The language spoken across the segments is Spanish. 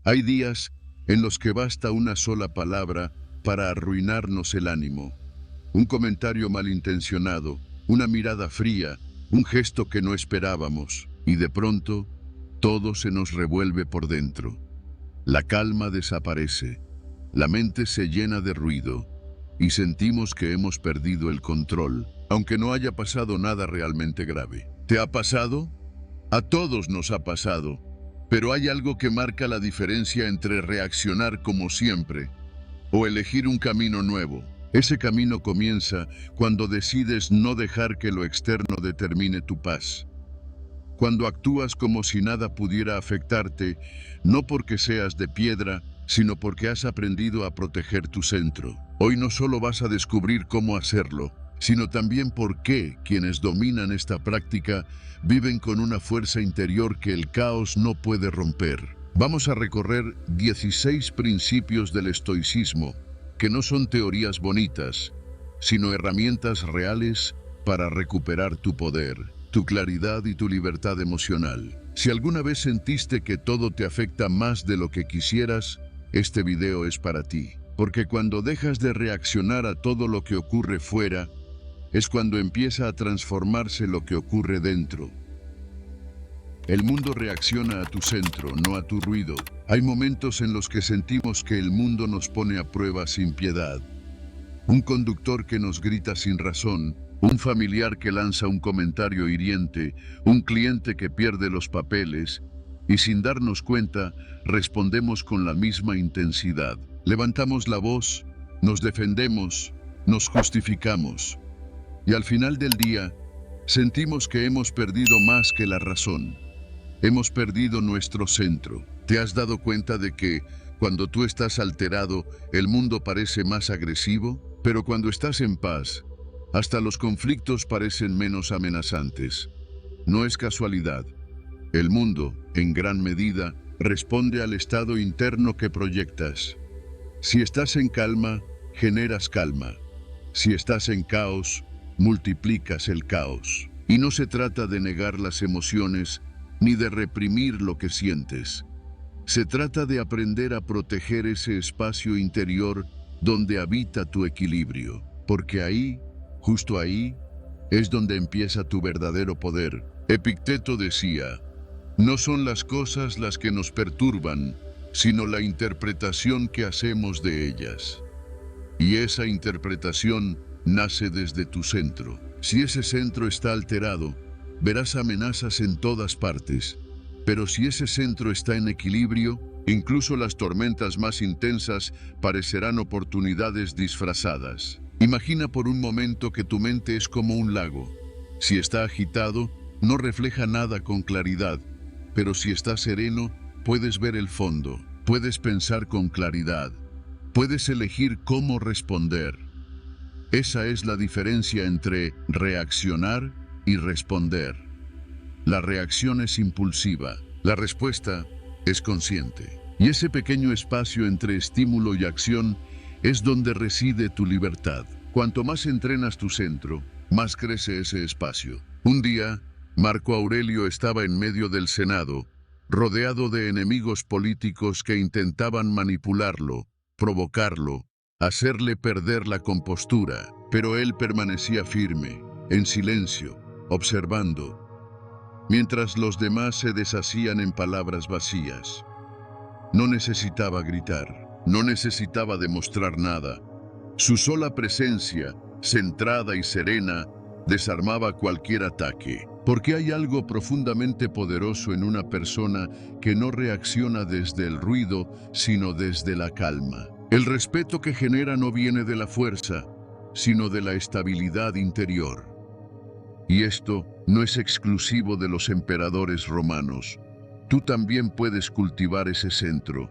Hay días en los que basta una sola palabra para arruinarnos el ánimo. Un comentario malintencionado, una mirada fría, un gesto que no esperábamos, y de pronto todo se nos revuelve por dentro. La calma desaparece, la mente se llena de ruido y sentimos que hemos perdido el control, aunque no haya pasado nada realmente grave. ¿Te ha pasado? A todos nos ha pasado, pero hay algo que marca la diferencia entre reaccionar como siempre o elegir un camino nuevo. Ese camino comienza cuando decides no dejar que lo externo determine tu paz. Cuando actúas como si nada pudiera afectarte, no porque seas de piedra, sino porque has aprendido a proteger tu centro. Hoy no solo vas a descubrir cómo hacerlo, sino también por qué quienes dominan esta práctica viven con una fuerza interior que el caos no puede romper. Vamos a recorrer 16 principios del estoicismo, que no son teorías bonitas, sino herramientas reales para recuperar tu poder, tu claridad y tu libertad emocional. Si alguna vez sentiste que todo te afecta más de lo que quisieras, este video es para ti. Porque cuando dejas de reaccionar a todo lo que ocurre fuera, es cuando empieza a transformarse lo que ocurre dentro. El mundo reacciona a tu centro, no a tu ruido. Hay momentos en los que sentimos que el mundo nos pone a prueba sin piedad. Un conductor que nos grita sin razón, un familiar que lanza un comentario hiriente, un cliente que pierde los papeles, y sin darnos cuenta, respondemos con la misma intensidad. Levantamos la voz, nos defendemos, nos justificamos. Y al final del día, sentimos que hemos perdido más que la razón. Hemos perdido nuestro centro. ¿Te has dado cuenta de que, cuando tú estás alterado, el mundo parece más agresivo? Pero cuando estás en paz, hasta los conflictos parecen menos amenazantes. No es casualidad. El mundo, en gran medida, responde al estado interno que proyectas. Si estás en calma, generas calma. Si estás en caos, multiplicas el caos. Y no se trata de negar las emociones, ni de reprimir lo que sientes. Se trata de aprender a proteger ese espacio interior donde habita tu equilibrio, porque ahí, justo ahí, es donde empieza tu verdadero poder. Epicteto decía: no son las cosas las que nos perturban, sino la interpretación que hacemos de ellas. Y esa interpretación nace desde tu centro. Si ese centro está alterado, verás amenazas en todas partes. Pero si ese centro está en equilibrio, incluso las tormentas más intensas parecerán oportunidades disfrazadas. Imagina por un momento que tu mente es como un lago. Si está agitado, no refleja nada con claridad, pero si está sereno, puedes ver el fondo, puedes pensar con claridad, puedes elegir cómo responder. Esa es la diferencia entre reaccionar y responder. La reacción es impulsiva, la respuesta es consciente. Y ese pequeño espacio entre estímulo y acción es donde reside tu libertad. Cuanto más entrenas tu centro, más crece ese espacio. Un día, Marco Aurelio estaba en medio del Senado, rodeado de enemigos políticos que intentaban manipularlo, provocarlo, hacerle perder la compostura, pero él permanecía firme, en silencio, observando, mientras los demás se deshacían en palabras vacías. No necesitaba gritar, no necesitaba demostrar nada. Su sola presencia, centrada y serena, desarmaba cualquier ataque. Porque hay algo profundamente poderoso en una persona que no reacciona desde el ruido, sino desde la calma. El respeto que genera no viene de la fuerza, sino de la estabilidad interior. Y esto no es exclusivo de los emperadores romanos. Tú también puedes cultivar ese centro.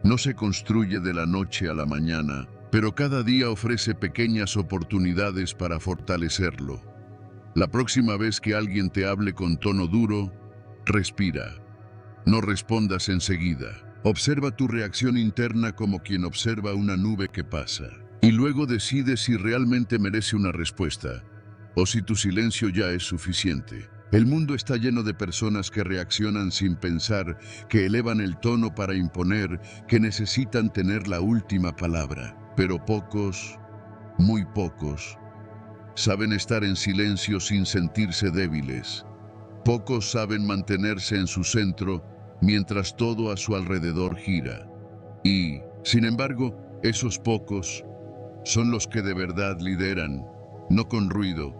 No se construye de la noche a la mañana, pero cada día ofrece pequeñas oportunidades para fortalecerlo. La próxima vez que alguien te hable con tono duro, respira. No respondas enseguida. Observa tu reacción interna como quien observa una nube que pasa. Y luego decide si realmente merece una respuesta, o si tu silencio ya es suficiente. El mundo está lleno de personas que reaccionan sin pensar, que elevan el tono para imponer, que necesitan tener la última palabra. Pero pocos, muy pocos, saben estar en silencio sin sentirse débiles. Pocos saben mantenerse en su centro mientras todo a su alrededor gira. Y, sin embargo, esos pocos son los que de verdad lideran, no con ruido,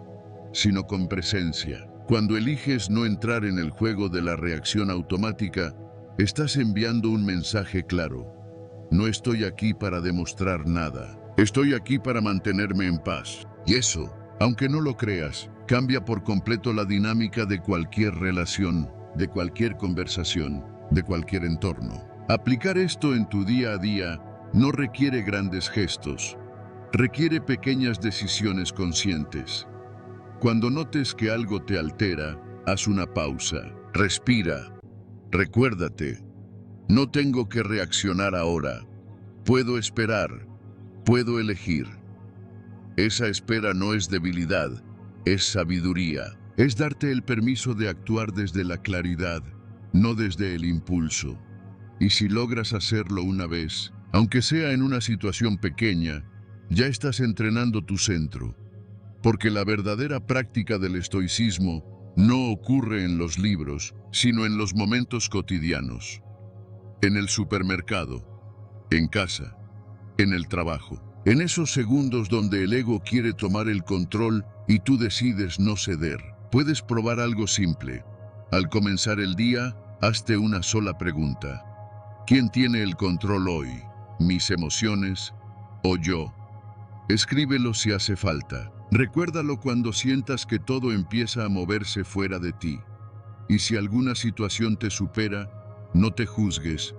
sino con presencia. Cuando eliges no entrar en el juego de la reacción automática, estás enviando un mensaje claro. No estoy aquí para demostrar nada. Estoy aquí para mantenerme en paz. Y eso, aunque no lo creas, cambia por completo la dinámica de cualquier relación, de cualquier conversación, de cualquier entorno. Aplicar esto en tu día a día no requiere grandes gestos. Requiere pequeñas decisiones conscientes. Cuando notes que algo te altera, haz una pausa. Respira. Recuérdate, no tengo que reaccionar ahora. Puedo esperar. Puedo elegir. Esa espera no es debilidad, es sabiduría. Es darte el permiso de actuar desde la claridad, no desde el impulso. Y si logras hacerlo una vez, aunque sea en una situación pequeña, ya estás entrenando tu centro. Porque la verdadera práctica del estoicismo no ocurre en los libros, sino en los momentos cotidianos. En el supermercado, en casa, en el trabajo. En esos segundos donde el ego quiere tomar el control y tú decides no ceder. Puedes probar algo simple. Al comenzar el día, hazte una sola pregunta. ¿Quién tiene el control hoy? ¿Mis emociones o yo? Escríbelo si hace falta. Recuérdalo cuando sientas que todo empieza a moverse fuera de ti. Y si alguna situación te supera, no te juzgues.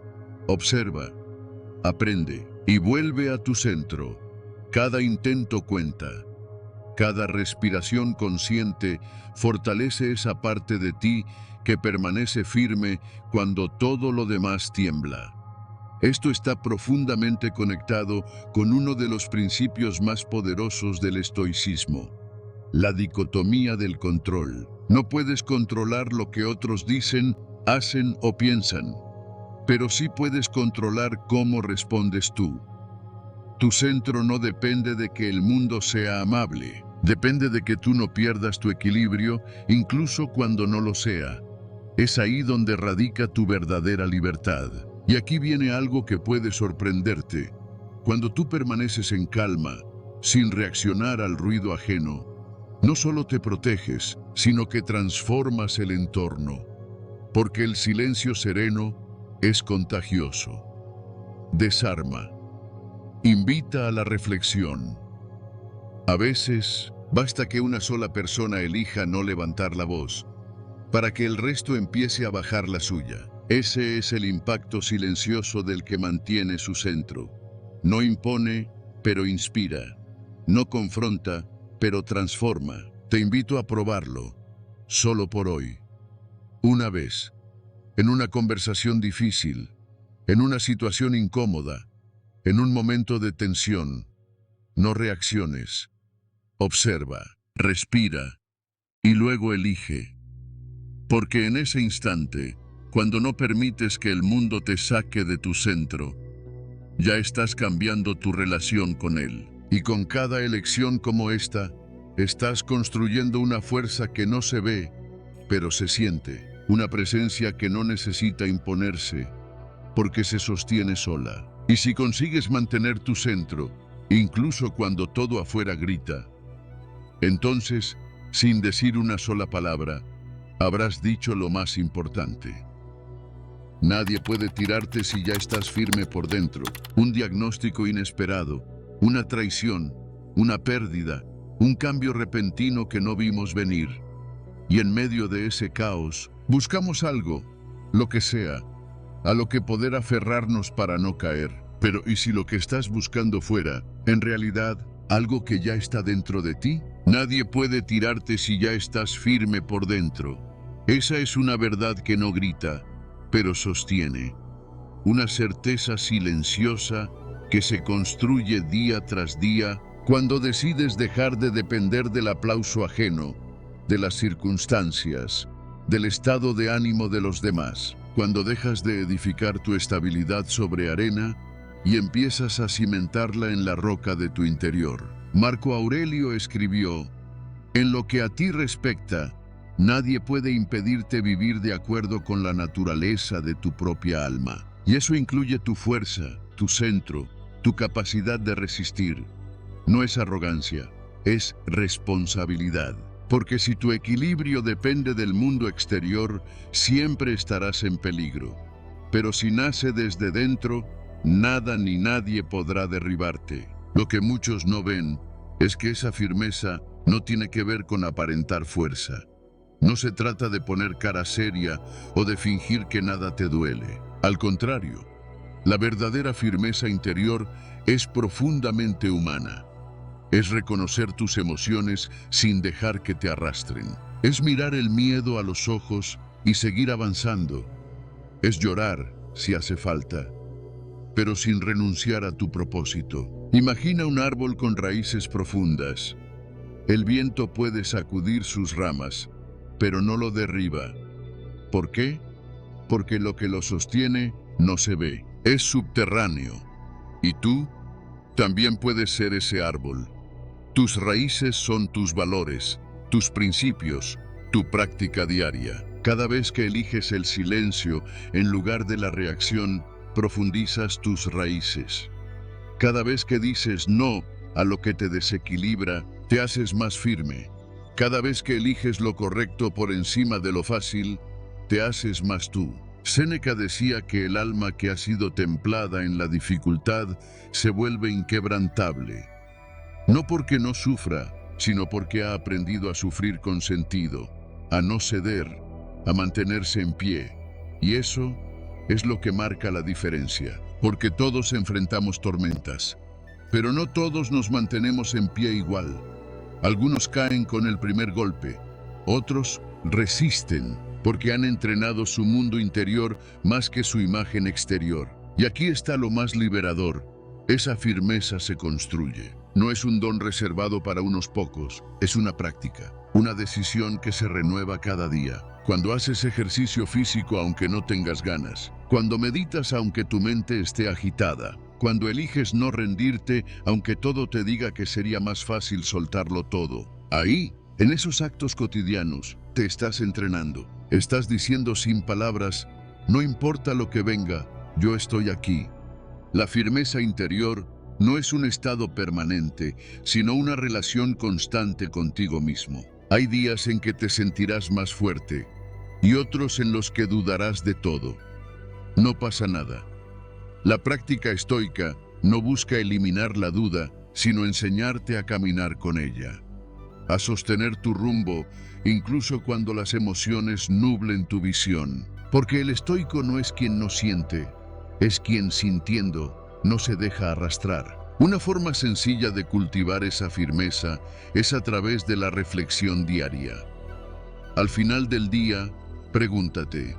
Observa, aprende y vuelve a tu centro. Cada intento cuenta. Cada respiración consciente fortalece esa parte de ti que permanece firme cuando todo lo demás tiembla. Esto está profundamente conectado con uno de los principios más poderosos del estoicismo, la dicotomía del control. No puedes controlar lo que otros dicen, hacen o piensan, pero sí puedes controlar cómo respondes tú. Tu centro no depende de que el mundo sea amable, depende de que tú no pierdas tu equilibrio, incluso cuando no lo sea. Es ahí donde radica tu verdadera libertad. Y aquí viene algo que puede sorprenderte. Cuando tú permaneces en calma, sin reaccionar al ruido ajeno, no solo te proteges, sino que transformas el entorno. Porque el silencio sereno es contagioso. Desarma. Invita a la reflexión. A veces, basta que una sola persona elija no levantar la voz, para que el resto empiece a bajar la suya. Ese es el impacto silencioso del que mantiene su centro. No impone, pero inspira. No confronta, pero transforma. Te invito a probarlo, solo por hoy. Una vez, en una conversación difícil, en una situación incómoda, en un momento de tensión, no reacciones. Observa, respira y luego elige. Porque en ese instante, cuando no permites que el mundo te saque de tu centro, ya estás cambiando tu relación con él. Y con cada elección como esta, estás construyendo una fuerza que no se ve, pero se siente. Una presencia que no necesita imponerse, porque se sostiene sola. Y si consigues mantener tu centro, incluso cuando todo afuera grita, entonces, sin decir una sola palabra, habrás dicho lo más importante. Nadie puede tirarte si ya estás firme por dentro. Un diagnóstico inesperado, una traición, una pérdida, un cambio repentino que no vimos venir. Y en medio de ese caos, buscamos algo, lo que sea, a lo que poder aferrarnos para no caer. Pero ¿y si lo que estás buscando fuera, en realidad, algo que ya está dentro de ti? Nadie puede tirarte si ya estás firme por dentro. Esa es una verdad que no grita, pero sostiene. Una certeza silenciosa que se construye día tras día cuando decides dejar de depender del aplauso ajeno de las circunstancias, del estado de ánimo de los demás. Cuando dejas de edificar tu estabilidad sobre arena y empiezas a cimentarla en la roca de tu interior. Marco Aurelio escribió: en lo que a ti respecta, nadie puede impedirte vivir de acuerdo con la naturaleza de tu propia alma. Y eso incluye tu fuerza, tu centro, tu capacidad de resistir. No es arrogancia, es responsabilidad. Porque si tu equilibrio depende del mundo exterior, siempre estarás en peligro. Pero si nace desde dentro, nada ni nadie podrá derribarte. Lo que muchos no ven es que esa firmeza no tiene que ver con aparentar fuerza. No se trata de poner cara seria o de fingir que nada te duele. Al contrario, la verdadera firmeza interior es profundamente humana. Es reconocer tus emociones sin dejar que te arrastren. Es mirar el miedo a los ojos y seguir avanzando. Es llorar si hace falta, pero sin renunciar a tu propósito. Imagina un árbol con raíces profundas. El viento puede sacudir sus ramas, pero no lo derriba. ¿Por qué? Porque lo que lo sostiene no se ve, es subterráneo. Y tú también puedes ser ese árbol. Tus raíces son tus valores, tus principios, tu práctica diaria. Cada vez que eliges el silencio en lugar de la reacción, profundizas tus raíces. Cada vez que dices no a lo que te desequilibra, te haces más firme. Cada vez que eliges lo correcto por encima de lo fácil, te haces más tú. Séneca decía que el alma que ha sido templada en la dificultad se vuelve inquebrantable. No porque no sufra, sino porque ha aprendido a sufrir con sentido, a no ceder, a mantenerse en pie. Y eso es lo que marca la diferencia, porque todos enfrentamos tormentas, pero no todos nos mantenemos en pie igual. Algunos caen con el primer golpe, otros resisten, porque han entrenado su mundo interior más que su imagen exterior. Y aquí está lo más liberador: esa firmeza se construye. No es un don reservado para unos pocos, es una práctica, una decisión que se renueva cada día. Cuando haces ejercicio físico aunque no tengas ganas, cuando meditas aunque tu mente esté agitada, cuando eliges no rendirte aunque todo te diga que sería más fácil soltarlo todo. Ahí, en esos actos cotidianos, te estás entrenando. Estás diciendo sin palabras: no importa lo que venga, yo estoy aquí. La firmeza interior no es un estado permanente, sino una relación constante contigo mismo. Hay días en que te sentirás más fuerte y otros en los que dudarás de todo. No pasa nada. La práctica estoica no busca eliminar la duda, sino enseñarte a caminar con ella, a sostener tu rumbo, incluso cuando las emociones nublen tu visión. Porque el estoico no es quien no siente, es quien, sintiendo, no se deja arrastrar. Una forma sencilla de cultivar esa firmeza es a través de la reflexión diaria. Al final del día, pregúntate: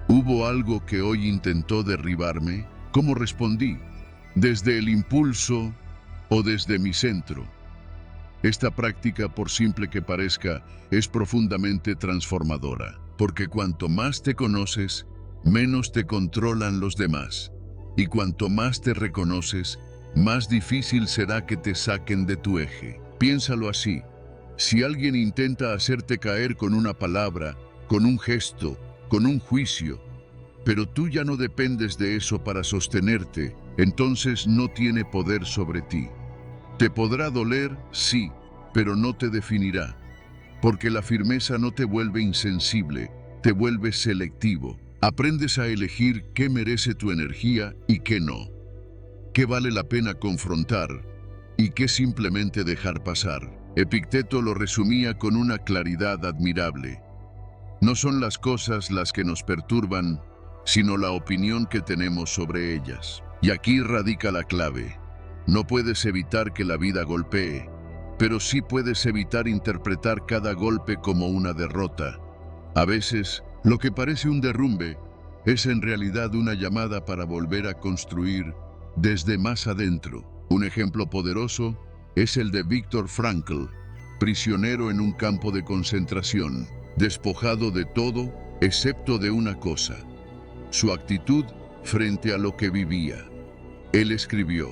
¿hubo algo que hoy intentó derribarme? ¿Cómo respondí? ¿Desde el impulso o desde mi centro? Esta práctica, por simple que parezca, es profundamente transformadora, porque cuanto más te conoces, menos te controlan los demás. Y cuanto más te reconoces, más difícil será que te saquen de tu eje. Piénsalo así: si alguien intenta hacerte caer con una palabra, con un gesto, con un juicio, pero tú ya no dependes de eso para sostenerte, entonces no tiene poder sobre ti. Te podrá doler, sí, pero no te definirá, porque la firmeza no te vuelve insensible, te vuelve selectivo. Aprendes a elegir qué merece tu energía y qué no, qué vale la pena confrontar y qué simplemente dejar pasar. Epicteto lo resumía con una claridad admirable: no son las cosas las que nos perturban, sino la opinión que tenemos sobre ellas. Y aquí radica la clave. No puedes evitar que la vida golpee, pero sí puedes evitar interpretar cada golpe como una derrota. A veces, lo que parece un derrumbe es en realidad una llamada para volver a construir desde más adentro. Un ejemplo poderoso es el de Viktor Frankl, prisionero en un campo de concentración, despojado de todo excepto de una cosa: su actitud frente a lo que vivía. Él escribió: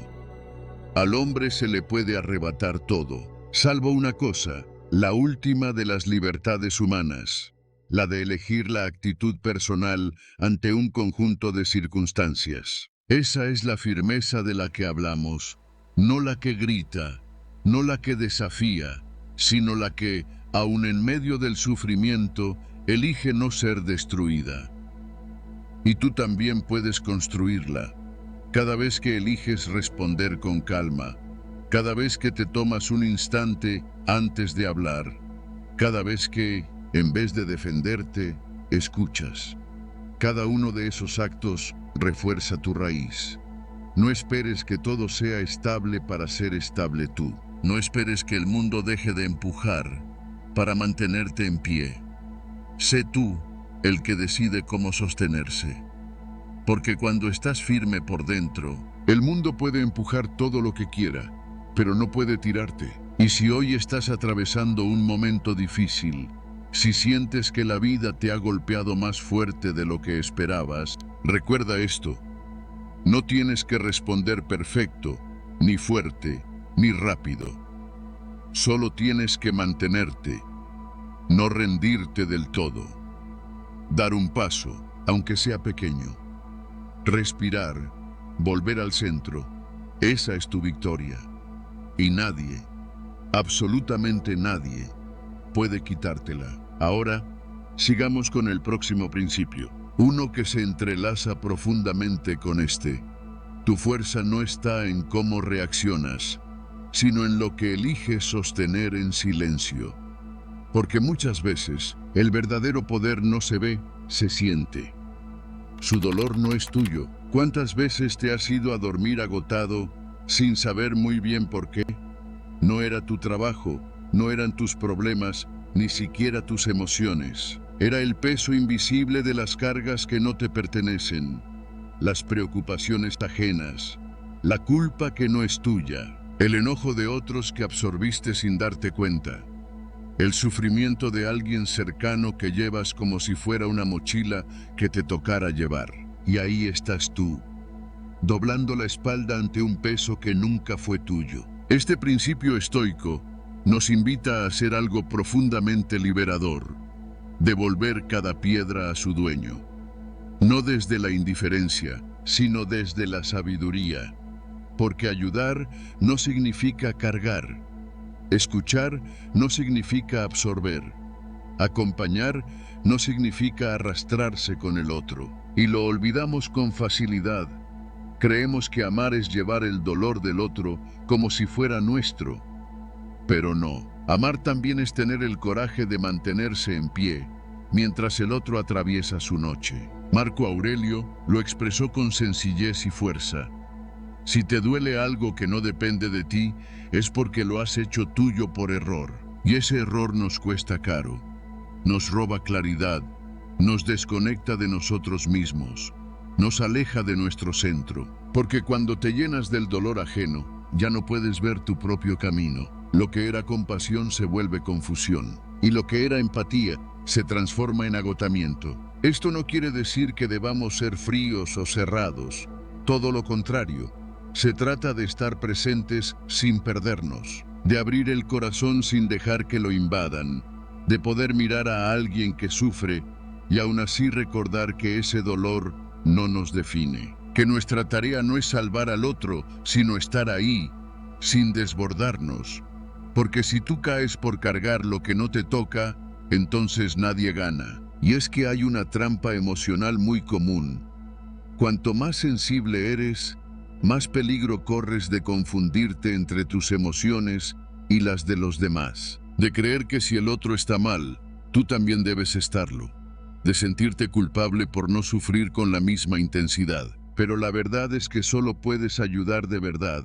al hombre se le puede arrebatar todo, salvo una cosa, la última de las libertades humanas, la de elegir la actitud personal ante un conjunto de circunstancias. Esa es la firmeza de la que hablamos, no la que grita, no la que desafía, sino la que, aun en medio del sufrimiento, elige no ser destruida. Y tú también puedes construirla. Cada vez que eliges responder con calma, cada vez que te tomas un instante antes de hablar, cada vez que, en vez de defenderte, escuchas. Cada uno de esos actos refuerza tu raíz. No esperes que todo sea estable para ser estable tú. No esperes que el mundo deje de empujar para mantenerte en pie. Sé tú el que decide cómo sostenerse. Porque cuando estás firme por dentro, el mundo puede empujar todo lo que quiera, pero no puede tirarte. Y si hoy estás atravesando un momento difícil, si sientes que la vida te ha golpeado más fuerte de lo que esperabas, recuerda esto: no tienes que responder perfecto, ni fuerte, ni rápido. Solo tienes que mantenerte, no rendirte del todo. Dar un paso, aunque sea pequeño. Respirar, volver al centro. Esa es tu victoria. Y nadie, absolutamente nadie, puede quitártela. Ahora, sigamos con el próximo principio, uno que se entrelaza profundamente con este. Tu fuerza no está en cómo reaccionas, sino en lo que eliges sostener en silencio. Porque muchas veces el verdadero poder no se ve, se siente. Su dolor no es tuyo. ¿Cuántas veces te has ido a dormir agotado sin saber muy bien por qué? No era tu trabajo, no eran tus problemas, ni siquiera tus emociones. Era el peso invisible de las cargas que no te pertenecen, las preocupaciones ajenas, la culpa que no es tuya, el enojo de otros que absorbiste sin darte cuenta, el sufrimiento de alguien cercano que llevas como si fuera una mochila que te tocara llevar. Y ahí estás tú, doblando la espalda ante un peso que nunca fue tuyo. Este principio estoico nos invita a hacer algo profundamente liberador: devolver cada piedra a su dueño. No desde la indiferencia, sino desde la sabiduría. Porque ayudar no significa cargar. Escuchar no significa absorber. Acompañar no significa arrastrarse con el otro. Y lo olvidamos con facilidad. Creemos que amar es llevar el dolor del otro como si fuera nuestro. Pero no. Amar también es tener el coraje de mantenerse en pie mientras el otro atraviesa su noche. Marco Aurelio lo expresó con sencillez y fuerza: si te duele algo que no depende de ti, es porque lo has hecho tuyo por error. Y ese error nos cuesta caro. Nos roba claridad, nos desconecta de nosotros mismos, nos aleja de nuestro centro. Porque cuando te llenas del dolor ajeno, ya no puedes ver tu propio camino. Lo que era compasión se vuelve confusión. Y lo que era empatía se transforma en agotamiento. Esto no quiere decir que debamos ser fríos o cerrados. Todo lo contrario. Se trata de estar presentes sin perdernos, de abrir el corazón sin dejar que lo invadan, de poder mirar a alguien que sufre y aún así recordar que ese dolor no nos define, que nuestra tarea no es salvar al otro, sino estar ahí, sin desbordarnos. Porque si tú caes por cargar lo que no te toca, entonces nadie gana. Y es que hay una trampa emocional muy común. Cuanto más sensible eres, más peligro corres de confundirte entre tus emociones y las de los demás, de creer que si el otro está mal, tú también debes estarlo, de sentirte culpable por no sufrir con la misma intensidad. Pero la verdad es que solo puedes ayudar de verdad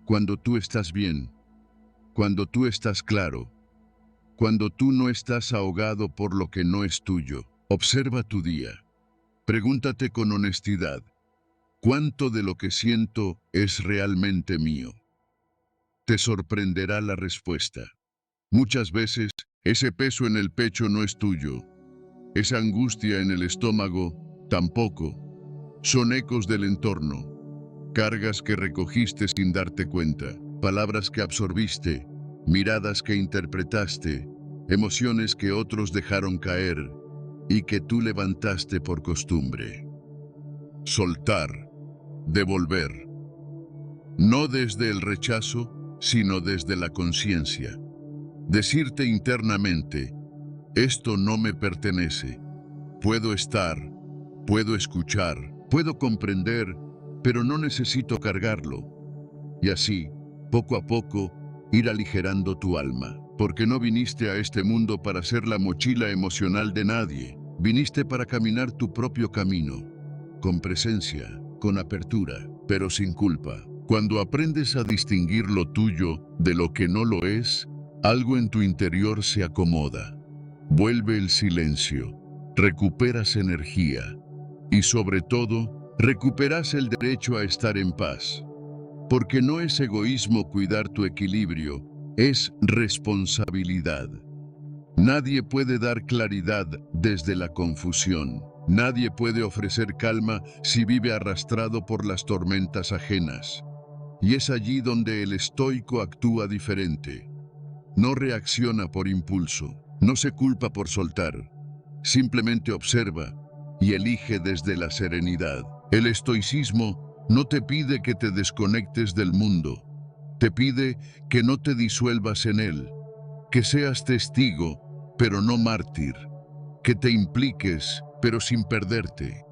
cuando tú estás bien, cuando tú estás claro, cuando tú no estás ahogado por lo que no es tuyo. Observa tu día. Pregúntate con honestidad: ¿cuánto de lo que siento es realmente mío? Te sorprenderá la respuesta. Muchas veces, ese peso en el pecho no es tuyo. Esa angustia en el estómago, tampoco. Son ecos del entorno. Cargas que recogiste sin darte cuenta. Palabras que absorbiste. Miradas que interpretaste. Emociones que otros dejaron caer y que tú levantaste por costumbre. Soltar. Devolver. No desde el rechazo, sino desde la conciencia. Decirte internamente, esto no me pertenece. Puedo estar, puedo escuchar, puedo comprender, pero no necesito cargarlo. Y así, poco a poco, ir aligerando tu alma. Porque no viniste a este mundo para ser la mochila emocional de nadie. Viniste para caminar tu propio camino, con presencia, con apertura, pero sin culpa. Cuando aprendes a distinguir lo tuyo de lo que no lo es, algo en tu interior se acomoda. Vuelve el silencio, recuperas energía y sobre todo, recuperas el derecho a estar en paz. Porque no es egoísmo cuidar tu equilibrio, es responsabilidad. Nadie puede dar claridad desde la confusión. Nadie puede ofrecer calma si vive arrastrado por las tormentas ajenas. Y es allí donde el estoico actúa diferente. No reacciona por impulso, no se culpa por soltar. Simplemente observa y elige desde la serenidad. El estoicismo no te pide que te desconectes del mundo. Te pide que no te disuelvas en él, que seas testigo, pero no mártir, que te impliques, pero sin perderte,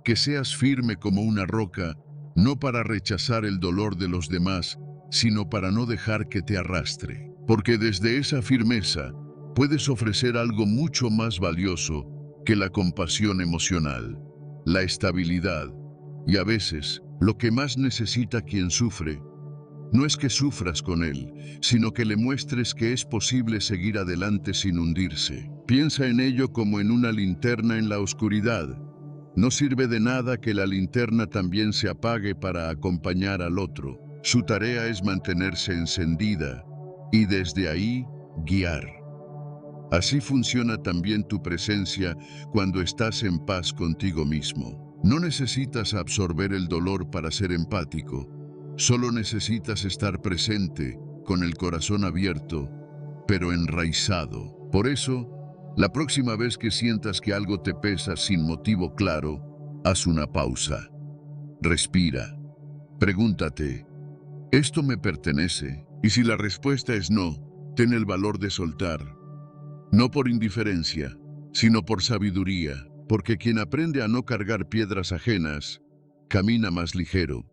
que seas firme como una roca, no para rechazar el dolor de los demás, sino para no dejar que te arrastre. Porque desde esa firmeza puedes ofrecer algo mucho más valioso que la compasión emocional, la estabilidad, y a veces, lo que más necesita quien sufre, no es que sufras con él, sino que le muestres que es posible seguir adelante sin hundirse. Piensa en ello como en una linterna en la oscuridad. No sirve de nada que la linterna también se apague para acompañar al otro. Su tarea es mantenerse encendida y desde ahí guiar. Así funciona también tu presencia cuando estás en paz contigo mismo. No necesitas absorber el dolor para ser empático. Solo necesitas estar presente, con el corazón abierto, pero enraizado. Por eso, la próxima vez que sientas que algo te pesa sin motivo claro, haz una pausa. Respira. Pregúntate, ¿esto me pertenece? Y si la respuesta es no, ten el valor de soltar. No por indiferencia, sino por sabiduría, porque quien aprende a no cargar piedras ajenas, camina más ligero.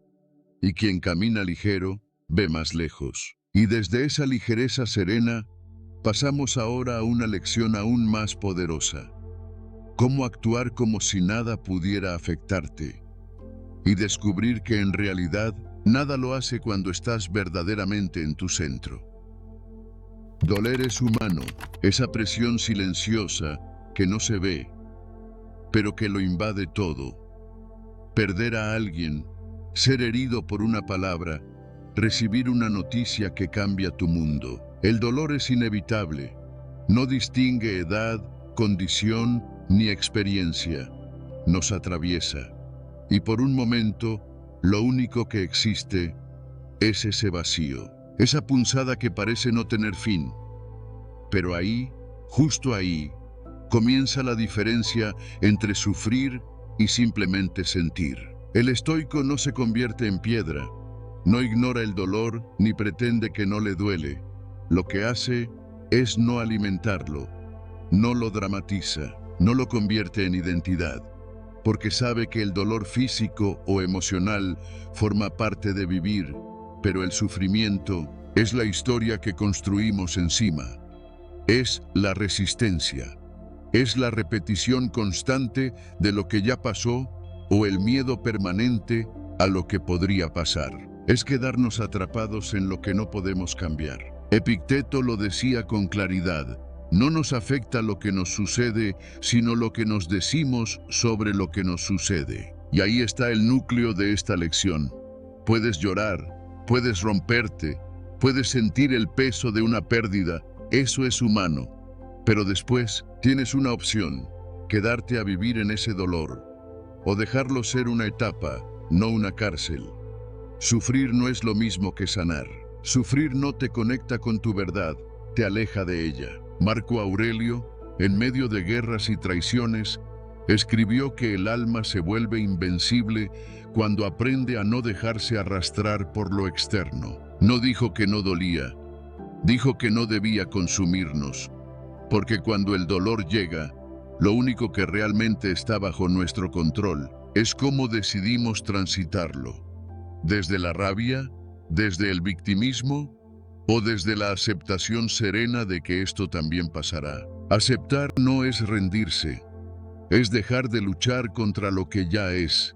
Y quien camina ligero, ve más lejos. Y desde esa ligereza serena, pasamos ahora a una lección aún más poderosa. Cómo actuar como si nada pudiera afectarte. Y descubrir que en realidad, nada lo hace cuando estás verdaderamente en tu centro. Doler es humano, esa presión silenciosa que no se ve, pero que lo invade todo. Perder a alguien, ser herido por una palabra, recibir una noticia que cambia tu mundo. El dolor es inevitable. No distingue edad, condición ni experiencia. Nos atraviesa. Y por un momento, lo único que existe es ese vacío. Esa punzada que parece no tener fin. Pero ahí, justo ahí, comienza la diferencia entre sufrir y simplemente sentir. El estoico no se convierte en piedra, no ignora el dolor ni pretende que no le duele. Lo que hace es no alimentarlo, no lo dramatiza, no lo convierte en identidad, porque sabe que el dolor físico o emocional forma parte de vivir, pero el sufrimiento es la historia que construimos encima. Es la resistencia, es la repetición constante de lo que ya pasó o el miedo permanente a lo que podría pasar. Es quedarnos atrapados en lo que no podemos cambiar. Epicteto lo decía con claridad: no nos afecta lo que nos sucede, sino lo que nos decimos sobre lo que nos sucede. Y ahí está el núcleo de esta lección. Puedes llorar, puedes romperte, puedes sentir el peso de una pérdida. Eso es humano. Pero después tienes una opción: quedarte a vivir en ese dolor o dejarlo ser una etapa, no una cárcel. Sufrir no es lo mismo que sanar. Sufrir no te conecta con tu verdad, te aleja de ella. Marco Aurelio, en medio de guerras y traiciones, escribió que el alma se vuelve invencible cuando aprende a no dejarse arrastrar por lo externo. No dijo que no dolía, dijo que no debía consumirnos, porque cuando el dolor llega, lo único que realmente está bajo nuestro control es cómo decidimos transitarlo. Desde la rabia, desde el victimismo o desde la aceptación serena de que esto también pasará. Aceptar no es rendirse, es dejar de luchar contra lo que ya es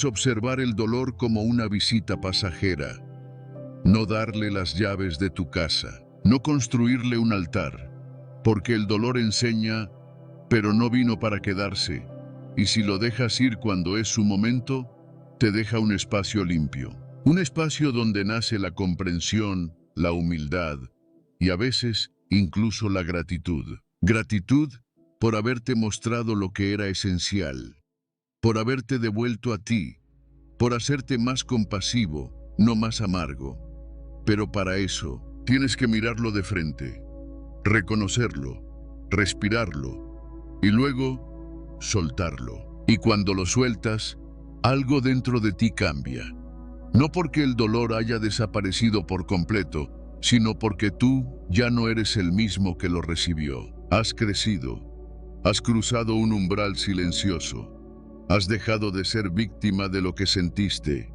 observar el dolor como una visita pasajera, no darle las llaves de tu casa, no construirle un altar, porque el dolor enseña, pero no vino para quedarse, y si lo dejas ir cuando es su momento, te deja un espacio limpio, un espacio donde nace la comprensión, la humildad y a veces incluso la gratitud. Gratitud por haberte mostrado lo que era esencial, por haberte devuelto a ti, por hacerte más compasivo, no más amargo. Pero para eso tienes que mirarlo de frente, reconocerlo, respirarlo y luego soltarlo. Y cuando lo sueltas, algo dentro de ti cambia. No porque el dolor haya desaparecido por completo, sino porque tú ya no eres el mismo que lo recibió. Has crecido, has cruzado un umbral silencioso, has dejado de ser víctima de lo que sentiste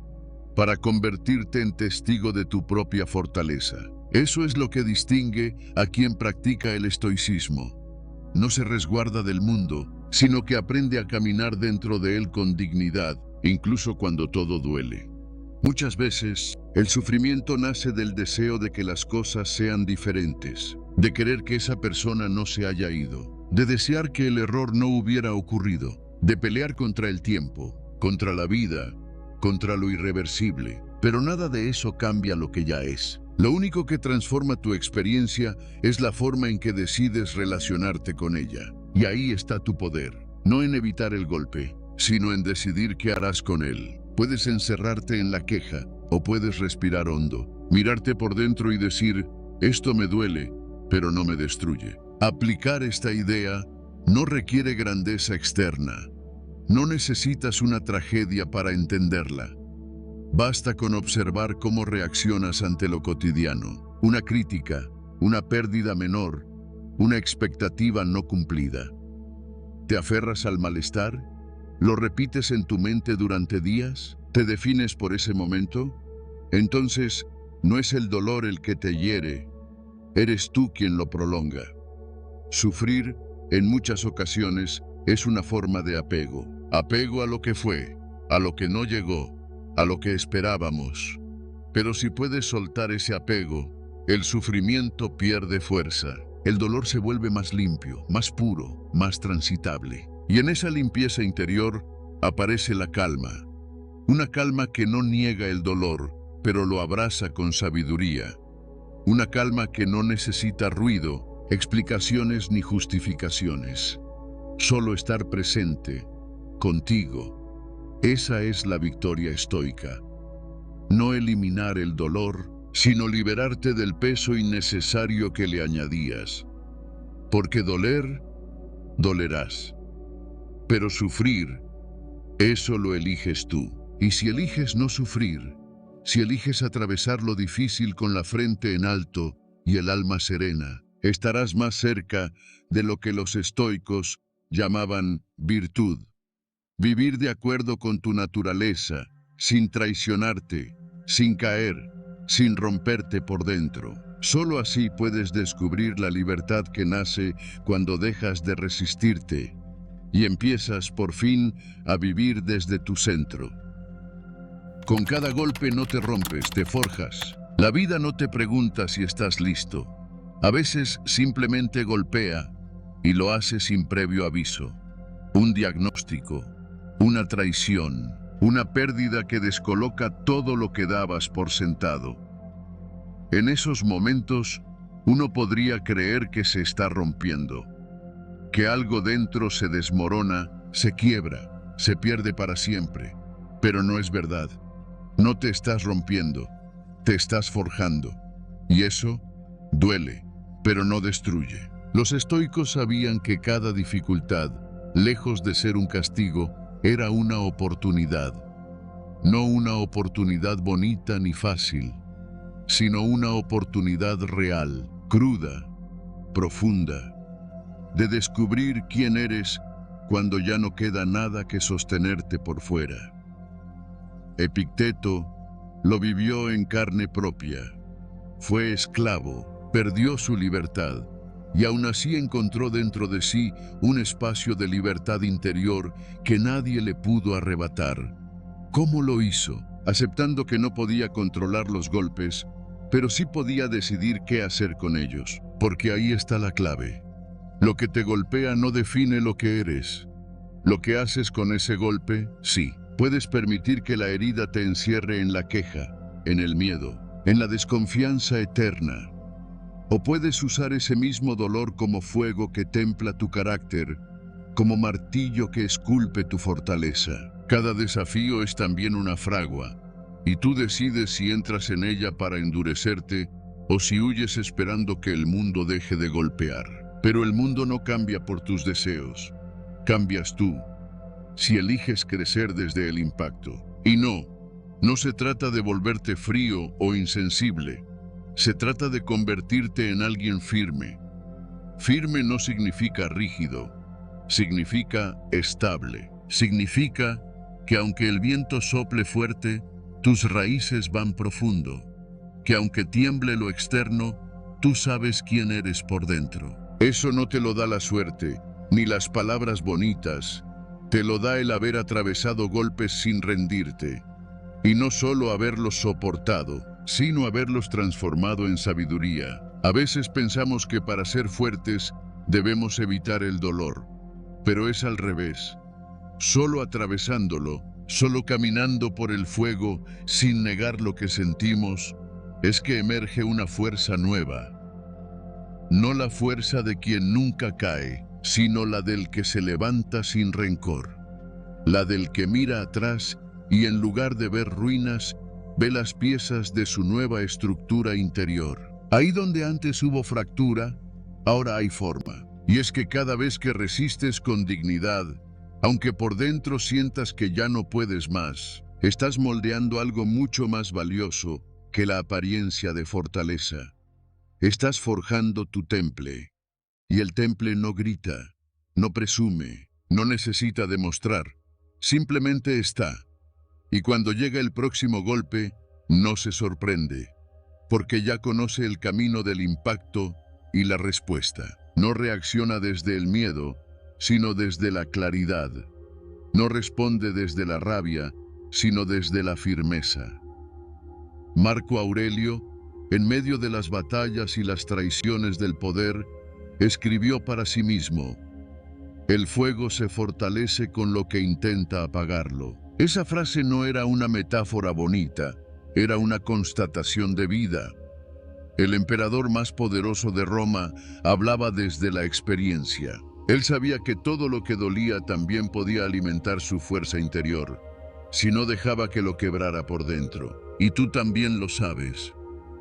para convertirte en testigo de tu propia fortaleza. Eso es lo que distingue a quien practica el estoicismo. No se resguarda del mundo, sino que aprende a caminar dentro de él con dignidad, incluso cuando todo duele. Muchas veces, el sufrimiento nace del deseo de que las cosas sean diferentes, de querer que esa persona no se haya ido, de desear que el error no hubiera ocurrido, de pelear contra el tiempo, contra la vida, contra lo irreversible. Pero nada de eso cambia lo que ya es. Lo único que transforma tu experiencia es la forma en que decides relacionarte con ella. Y ahí está tu poder, no en evitar el golpe, sino en decidir qué harás con él. Puedes encerrarte en la queja o puedes respirar hondo, mirarte por dentro y decir: esto me duele, pero no me destruye. Aplicar esta idea no requiere grandeza externa. No necesitas una tragedia para entenderla. Basta con observar cómo reaccionas ante lo cotidiano. Una crítica, una pérdida menor, una expectativa no cumplida. ¿Te aferras al malestar? ¿Lo repites en tu mente durante días? ¿Te defines por ese momento? Entonces, no es el dolor el que te hiere, eres tú quien lo prolonga. Sufrir, en muchas ocasiones, es una forma de apego. Apego a lo que fue, a lo que no llegó, a lo que esperábamos. Pero si puedes soltar ese apego, el sufrimiento pierde fuerza. El dolor se vuelve más limpio, más puro, más transitable. Y en esa limpieza interior aparece la calma. Una calma que no niega el dolor, pero lo abraza con sabiduría. Una calma que no necesita ruido, explicaciones ni justificaciones. Solo estar presente, contigo. Esa es la victoria estoica. No eliminar el dolor, sino liberarte del peso innecesario que le añadías. Porque doler, dolerás. Pero sufrir, eso lo eliges tú. Y si eliges no sufrir, si eliges atravesar lo difícil con la frente en alto y el alma serena, estarás más cerca de lo que los estoicos llamaban virtud. Vivir de acuerdo con tu naturaleza, sin traicionarte, sin caer, sin romperte por dentro. Solo así puedes descubrir la libertad que nace cuando dejas de resistirte y empiezas por fin a vivir desde tu centro. Con cada golpe no te rompes, te forjas. La vida no te pregunta si estás listo. A veces simplemente golpea y lo hace sin previo aviso. Un diagnóstico, una traición, una pérdida que descoloca todo lo que dabas por sentado. En esos momentos, uno podría creer que se está rompiendo, que algo dentro se desmorona, se quiebra, se pierde para siempre. Pero no es verdad. No te estás rompiendo, te estás forjando. Y eso duele, pero no destruye. Los estoicos sabían que cada dificultad, lejos de ser un castigo, era una oportunidad. No una oportunidad bonita ni fácil, sino una oportunidad real, cruda, profunda, de descubrir quién eres cuando ya no queda nada que sostenerte por fuera. Epicteto lo vivió en carne propia. Fue esclavo, perdió su libertad, y aún así encontró dentro de sí un espacio de libertad interior que nadie le pudo arrebatar. ¿Cómo lo hizo? Aceptando que no podía controlar los golpes, pero sí podía decidir qué hacer con ellos, porque ahí está la clave. Lo que te golpea no define lo que eres. Lo que haces con ese golpe, sí. Puedes permitir que la herida te encierre en la queja, en el miedo, en la desconfianza eterna. O puedes usar ese mismo dolor como fuego que templa tu carácter, como martillo que esculpe tu fortaleza. Cada desafío es también una fragua, y tú decides si entras en ella para endurecerte o si huyes esperando que el mundo deje de golpear. Pero el mundo no cambia por tus deseos, cambias tú, si eliges crecer desde el impacto. Y no se trata de volverte frío o insensible, se trata de convertirte en alguien firme. Firme no significa rígido, significa estable, significa que aunque el viento sople fuerte, tus raíces van profundo, que aunque tiemble lo externo, tú sabes quién eres por dentro. Eso no te lo da la suerte, ni las palabras bonitas, te lo da el haber atravesado golpes sin rendirte, y no solo haberlos soportado, sino haberlos transformado en sabiduría. A veces pensamos que para ser fuertes debemos evitar el dolor, pero es al revés. Solo atravesándolo, solo caminando por el fuego, sin negar lo que sentimos, es que emerge una fuerza nueva. No la fuerza de quien nunca cae, sino la del que se levanta sin rencor. La del que mira atrás y en lugar de ver ruinas, ve las piezas de su nueva estructura interior. Ahí donde antes hubo fractura, ahora hay forma. Y es que cada vez que resistes con dignidad, aunque por dentro sientas que ya no puedes más, estás moldeando algo mucho más valioso que la apariencia de fortaleza. Estás forjando tu temple. Y el temple no grita, no presume, no necesita demostrar, simplemente está. Y cuando llega el próximo golpe, no se sorprende, porque ya conoce el camino del impacto y la respuesta. No reacciona desde el miedo, sino desde la claridad. No responde desde la rabia, sino desde la firmeza. Marco Aurelio, en medio de las batallas y las traiciones del poder, escribió para sí mismo: el fuego se fortalece con lo que intenta apagarlo. Esa frase no era una metáfora bonita, era una constatación de vida. El emperador más poderoso de Roma hablaba desde la experiencia. Él sabía que todo lo que dolía también podía alimentar su fuerza interior, si no dejaba que lo quebrara por dentro. Y tú también lo sabes.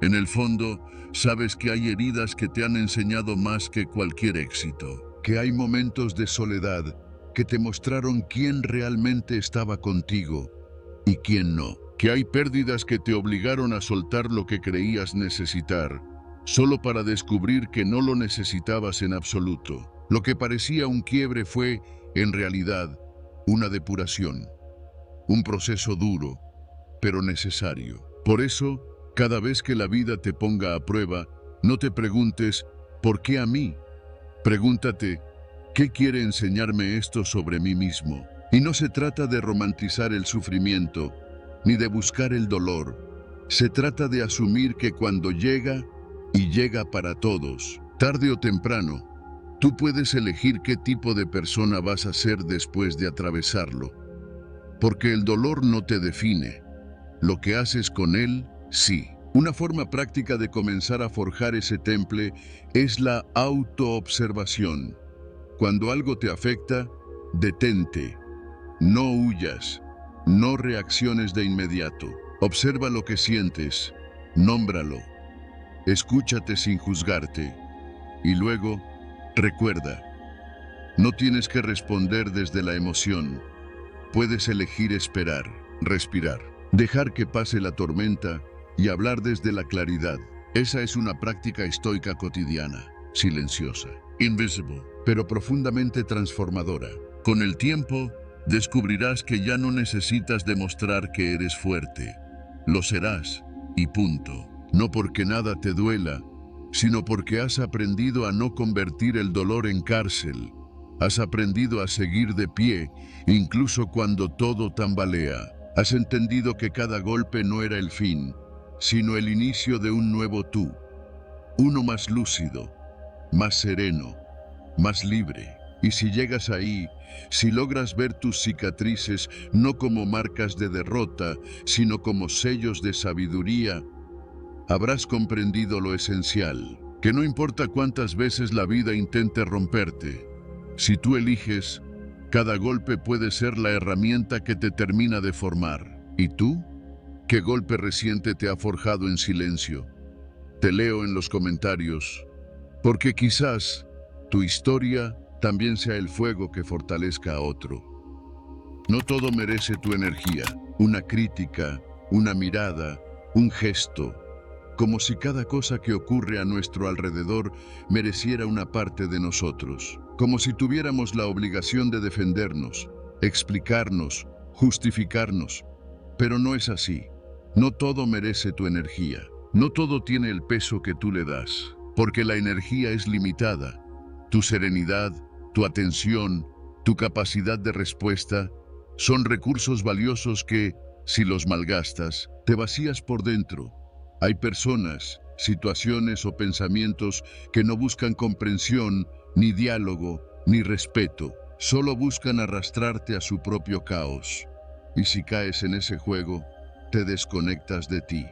En el fondo, sabes que hay heridas que te han enseñado más que cualquier éxito, que hay momentos de soledad que te mostraron quién realmente estaba contigo y quién no, que hay pérdidas que te obligaron a soltar lo que creías necesitar, solo para descubrir que no lo necesitabas en absoluto. Lo que parecía un quiebre fue, en realidad, una depuración, un proceso duro, pero necesario. Por eso, cada vez que la vida te ponga a prueba, no te preguntes, ¿por qué a mí? Pregúntate, ¿qué quiere enseñarme esto sobre mí mismo? Y no se trata de romantizar el sufrimiento, ni de buscar el dolor. Se trata de asumir que cuando llega, y llega para todos, tarde o temprano, tú puedes elegir qué tipo de persona vas a ser después de atravesarlo. Porque el dolor no te define. Lo que haces con él, sí. Una forma práctica de comenzar a forjar ese temple es la autoobservación. Cuando algo te afecta, detente. No huyas. No reacciones de inmediato. Observa lo que sientes. Nómbralo. Escúchate sin juzgarte. Y luego, recuerda, no tienes que responder desde la emoción. Puedes elegir esperar, respirar, dejar que pase la tormenta y hablar desde la claridad. Esa es una práctica estoica cotidiana, silenciosa, invisible, pero profundamente transformadora. Con el tiempo, descubrirás que ya no necesitas demostrar que eres fuerte. Lo serás, y punto. No porque nada te duela, sino porque has aprendido a no convertir el dolor en cárcel. Has aprendido a seguir de pie, incluso cuando todo tambalea. Has entendido que cada golpe no era el fin, sino el inicio de un nuevo tú. Uno más lúcido, más sereno, más libre. Y si llegas ahí, si logras ver tus cicatrices no como marcas de derrota, sino como sellos de sabiduría, habrás comprendido lo esencial, que no importa cuántas veces la vida intente romperte, si tú eliges, cada golpe puede ser la herramienta que te termina de formar. ¿Y tú? ¿Qué golpe reciente te ha forjado en silencio? Te leo en los comentarios, porque quizás tu historia también sea el fuego que fortalezca a otro. No todo merece tu energía, una crítica, una mirada, un gesto, como si cada cosa que ocurre a nuestro alrededor mereciera una parte de nosotros, como si tuviéramos la obligación de defendernos, explicarnos, justificarnos. Pero no es así. No todo merece tu energía. No todo tiene el peso que tú le das, porque la energía es limitada. Tu serenidad, tu atención, tu capacidad de respuesta son recursos valiosos que, si los malgastas, te vacías por dentro. Hay personas, situaciones o pensamientos que no buscan comprensión, ni diálogo, ni respeto. Solo buscan arrastrarte a su propio caos. Y si caes en ese juego, te desconectas de ti.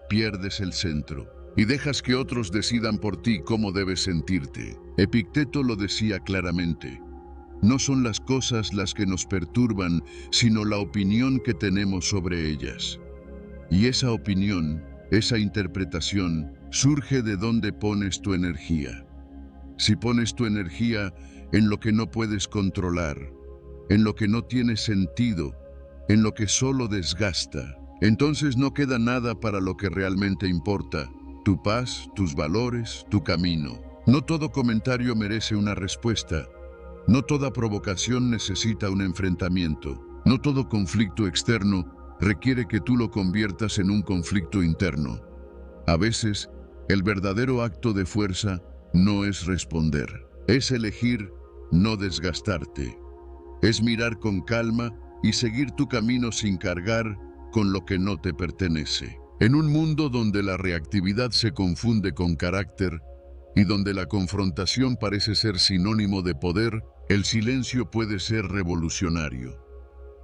Pierdes el centro y dejas que otros decidan por ti cómo debes sentirte. Epicteto lo decía claramente. No son las cosas las que nos perturban, sino la opinión que tenemos sobre ellas. Y esa opinión, esa interpretación, surge de donde pones tu energía. Si pones tu energía en lo que no puedes controlar, en lo que no tiene sentido, en lo que solo desgasta, entonces no queda nada para lo que realmente importa, tu paz, tus valores, tu camino. No todo comentario merece una respuesta. No toda provocación necesita un enfrentamiento. No todo conflicto externo requiere que tú lo conviertas en un conflicto interno. A veces, el verdadero acto de fuerza no es responder. Es elegir no desgastarte. Es mirar con calma y seguir tu camino sin cargar con lo que no te pertenece. En un mundo donde la reactividad se confunde con carácter y donde la confrontación parece ser sinónimo de poder, el silencio puede ser revolucionario.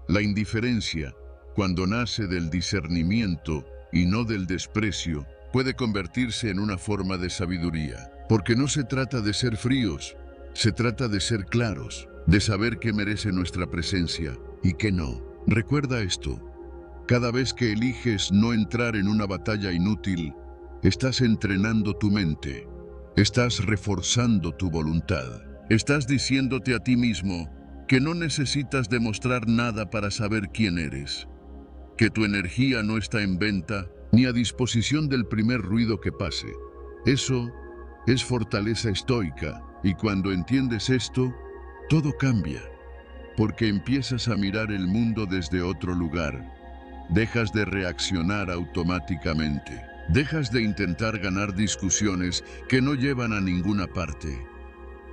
La indiferencia, cuando nace del discernimiento y no del desprecio, puede convertirse en una forma de sabiduría. Porque no se trata de ser fríos, se trata de ser claros, de saber qué merece nuestra presencia y qué no. Recuerda esto. Cada vez que eliges no entrar en una batalla inútil, estás entrenando tu mente, estás reforzando tu voluntad, estás diciéndote a ti mismo que no necesitas demostrar nada para saber quién eres, que tu energía no está en venta ni a disposición del primer ruido que pase. Eso es fortaleza estoica, y cuando entiendes esto, todo cambia, porque empiezas a mirar el mundo desde otro lugar. Dejas de reaccionar automáticamente. Dejas de intentar ganar discusiones que no llevan a ninguna parte.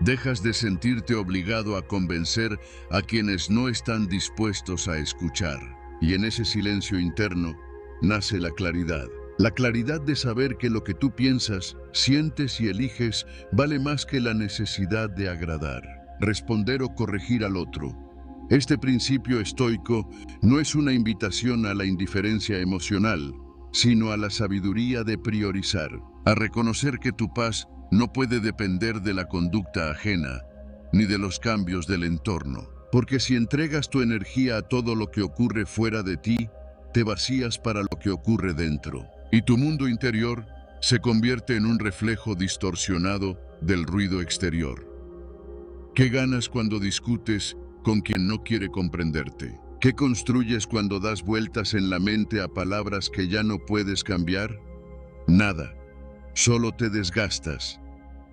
Dejas de sentirte obligado a convencer a quienes no están dispuestos a escuchar. Y en ese silencio interno nace la claridad. La claridad de saber que lo que tú piensas, sientes y eliges vale más que la necesidad de agradar, responder o corregir al otro. Este principio estoico no es una invitación a la indiferencia emocional, sino a la sabiduría de priorizar, a reconocer que tu paz no puede depender de la conducta ajena, ni de los cambios del entorno. Porque si entregas tu energía a todo lo que ocurre fuera de ti, te vacías para lo que ocurre dentro. Y tu mundo interior se convierte en un reflejo distorsionado del ruido exterior. ¿Qué ganas cuando discutes con quien no quiere comprenderte? ¿Qué construyes cuando das vueltas en la mente a palabras que ya no puedes cambiar? Nada. Solo te desgastas.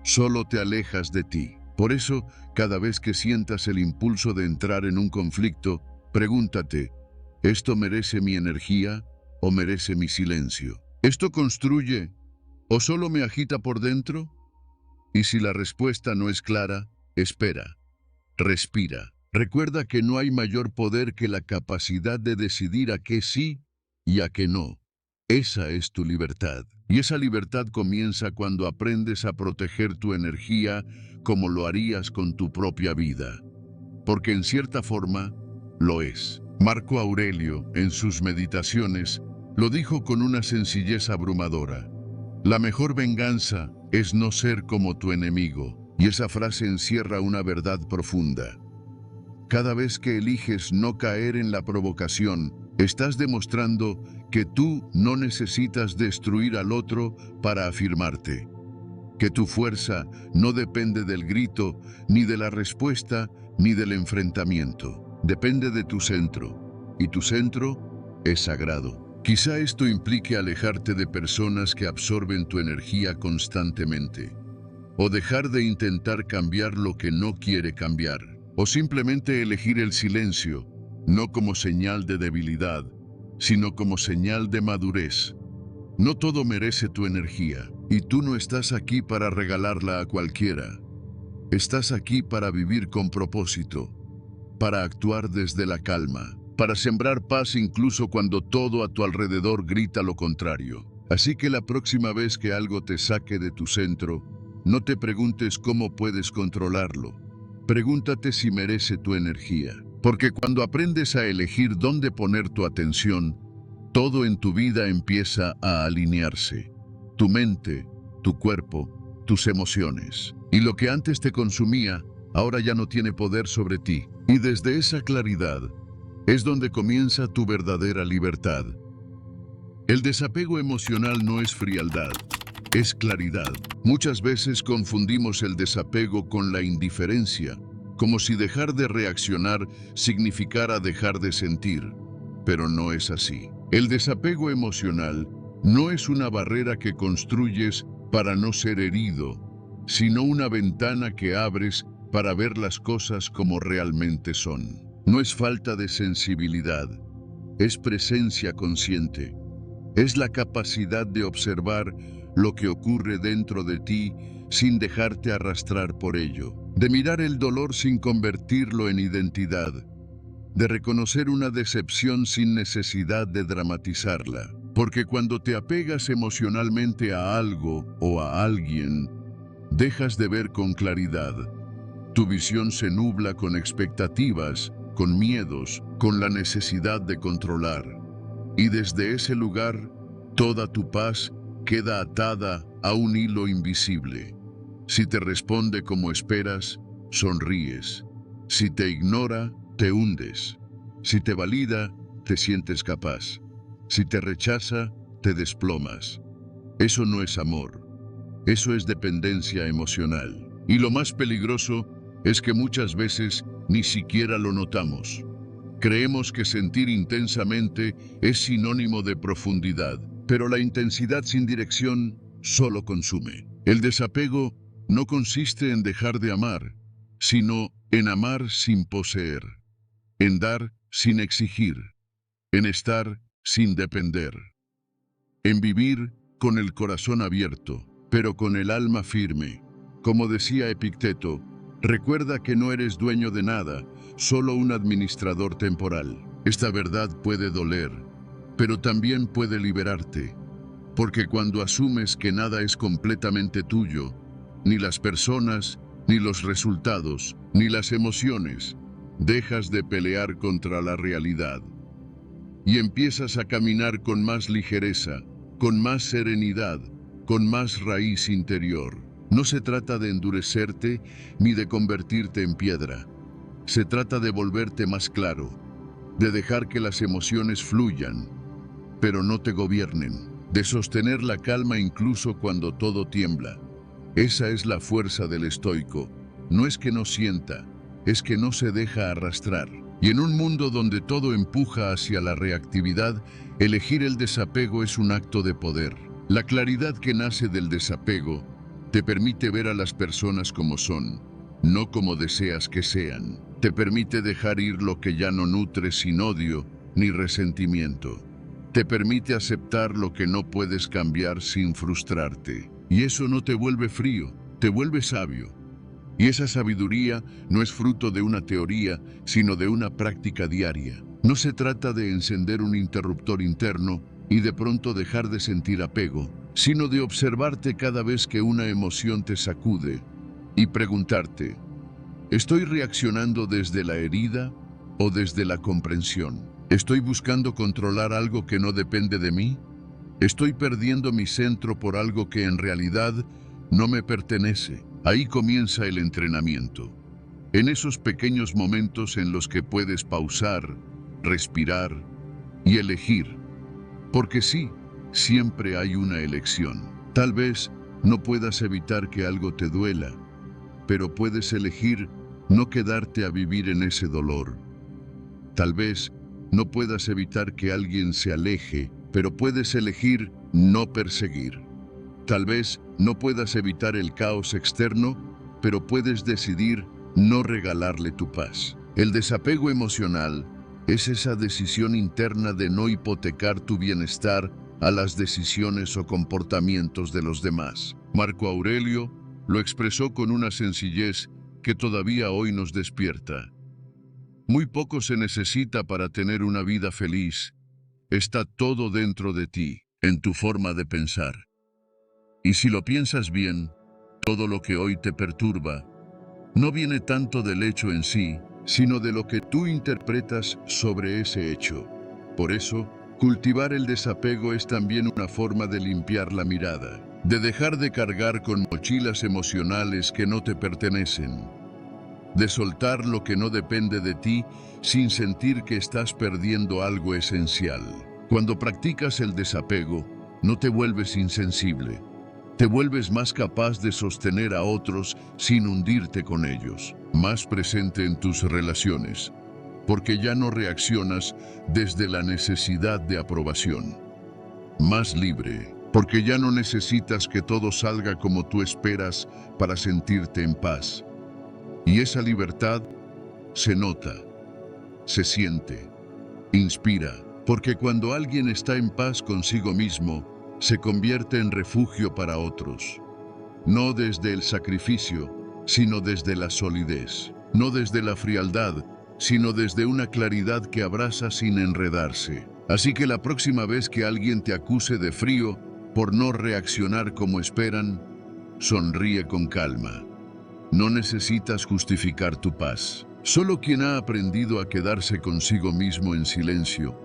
Solo te alejas de ti. Por eso, cada vez que sientas el impulso de entrar en un conflicto, pregúntate, ¿esto merece mi energía o merece mi silencio? ¿Esto construye o solo me agita por dentro? Y si la respuesta no es clara, espera, respira. Recuerda que no hay mayor poder que la capacidad de decidir a qué sí y a qué no. Esa es tu libertad. Y esa libertad comienza cuando aprendes a proteger tu energía como lo harías con tu propia vida. Porque en cierta forma, lo es. Marco Aurelio, en sus meditaciones, lo dijo con una sencillez abrumadora. La mejor venganza es no ser como tu enemigo. Y esa frase encierra una verdad profunda. Cada vez que eliges no caer en la provocación, estás demostrando que tú no necesitas destruir al otro para afirmarte. Que tu fuerza no depende del grito, ni de la respuesta, ni del enfrentamiento. Depende de tu centro. Y tu centro es sagrado. Quizá esto implique alejarte de personas que absorben tu energía constantemente. O dejar de intentar cambiar lo que no quiere cambiar. O simplemente elegir el silencio, no como señal de debilidad, sino como señal de madurez. No todo merece tu energía, y tú no estás aquí para regalarla a cualquiera. Estás aquí para vivir con propósito, para actuar desde la calma, para sembrar paz incluso cuando todo a tu alrededor grita lo contrario. Así que la próxima vez que algo te saque de tu centro, no te preguntes cómo puedes controlarlo. Pregúntate si merece tu energía. Porque cuando aprendes a elegir dónde poner tu atención, todo en tu vida empieza a alinearse. Tu mente, tu cuerpo, tus emociones. Y lo que antes te consumía, ahora ya no tiene poder sobre ti. Y desde esa claridad es donde comienza tu verdadera libertad. El desapego emocional no es frialdad, es claridad. Muchas veces confundimos el desapego con la indiferencia, como si dejar de reaccionar significara dejar de sentir, pero no es así. El desapego emocional no es una barrera que construyes para no ser herido, sino una ventana que abres para ver las cosas como realmente son. No es falta de sensibilidad, es presencia consciente. Es la capacidad de observar lo que ocurre dentro de ti sin dejarte arrastrar por ello. De mirar el dolor sin convertirlo en identidad. De reconocer una decepción sin necesidad de dramatizarla. Porque cuando te apegas emocionalmente a algo o a alguien, dejas de ver con claridad. Tu visión se nubla con expectativas, con miedos, con la necesidad de controlar. Y desde ese lugar, toda tu paz queda atada a un hilo invisible. Si te responde como esperas, sonríes. Si te ignora, te hundes. Si te valida, te sientes capaz. Si te rechaza, te desplomas. Eso no es amor. Eso es dependencia emocional. Y lo más peligroso es que muchas veces ni siquiera lo notamos. Creemos que sentir intensamente es sinónimo de profundidad, pero la intensidad sin dirección solo consume. El desapego no consiste en dejar de amar, sino en amar sin poseer, en dar sin exigir, en estar sin depender, en vivir con el corazón abierto, pero con el alma firme. Como decía Epicteto, recuerda que no eres dueño de nada, solo un administrador temporal. Esta verdad puede doler, pero también puede liberarte, porque cuando asumes que nada es completamente tuyo, ni las personas, ni los resultados, ni las emociones, dejas de pelear contra la realidad y empiezas a caminar con más ligereza, con más serenidad, con más raíz interior. No se trata de endurecerte ni de convertirte en piedra. Se trata de volverte más claro, de dejar que las emociones fluyan, pero no te gobiernen, de sostener la calma incluso cuando todo tiembla. Esa es la fuerza del estoico. No es que no sienta, es que no se deja arrastrar. Y en un mundo donde todo empuja hacia la reactividad, elegir el desapego es un acto de poder. La claridad que nace del desapego te permite ver a las personas como son, no como deseas que sean. Te permite dejar ir lo que ya no nutre sin odio ni resentimiento. Te permite aceptar lo que no puedes cambiar sin frustrarte. Y eso no te vuelve frío, te vuelve sabio. Y esa sabiduría no es fruto de una teoría, sino de una práctica diaria. No se trata de encender un interruptor interno y de pronto dejar de sentir apego, sino de observarte cada vez que una emoción te sacude y preguntarte, ¿estoy reaccionando desde la herida o desde la comprensión? ¿Estoy buscando controlar algo que no depende de mí? ¿Estoy perdiendo mi centro por algo que en realidad no me pertenece? Ahí comienza el entrenamiento. En esos pequeños momentos en los que puedes pausar, respirar y elegir. Porque sí, siempre hay una elección. Tal vez no puedas evitar que algo te duela, pero puedes elegir no quedarte a vivir en ese dolor. Tal vez no puedas evitar que alguien se aleje, pero puedes elegir no perseguir. Tal vez no puedas evitar el caos externo, pero puedes decidir no regalarle tu paz. El desapego emocional es esa decisión interna de no hipotecar tu bienestar a las decisiones o comportamientos de los demás. Marco Aurelio lo expresó con una sencillez que todavía hoy nos despierta. Muy poco se necesita para tener una vida feliz. Está todo dentro de ti, en tu forma de pensar. Y si lo piensas bien, todo lo que hoy te perturba no viene tanto del hecho en sí, sino de lo que tú interpretas sobre ese hecho. Por eso, cultivar el desapego es también una forma de limpiar la mirada, de dejar de cargar con mochilas emocionales que no te pertenecen, de soltar lo que no depende de ti sin sentir que estás perdiendo algo esencial. Cuando practicas el desapego, no te vuelves insensible. Te vuelves más capaz de sostener a otros sin hundirte con ellos, más presente en tus relaciones, porque ya no reaccionas desde la necesidad de aprobación. Más libre, porque ya no necesitas que todo salga como tú esperas para sentirte en paz. Y esa libertad se nota, se siente, inspira, porque cuando alguien está en paz consigo mismo, se convierte en refugio para otros. No desde el sacrificio, sino desde la solidez. No desde la frialdad, sino desde una claridad que abraza sin enredarse. Así que la próxima vez que alguien te acuse de frío por no reaccionar como esperan, sonríe con calma. No necesitas justificar tu paz. Solo quien ha aprendido a quedarse consigo mismo en silencio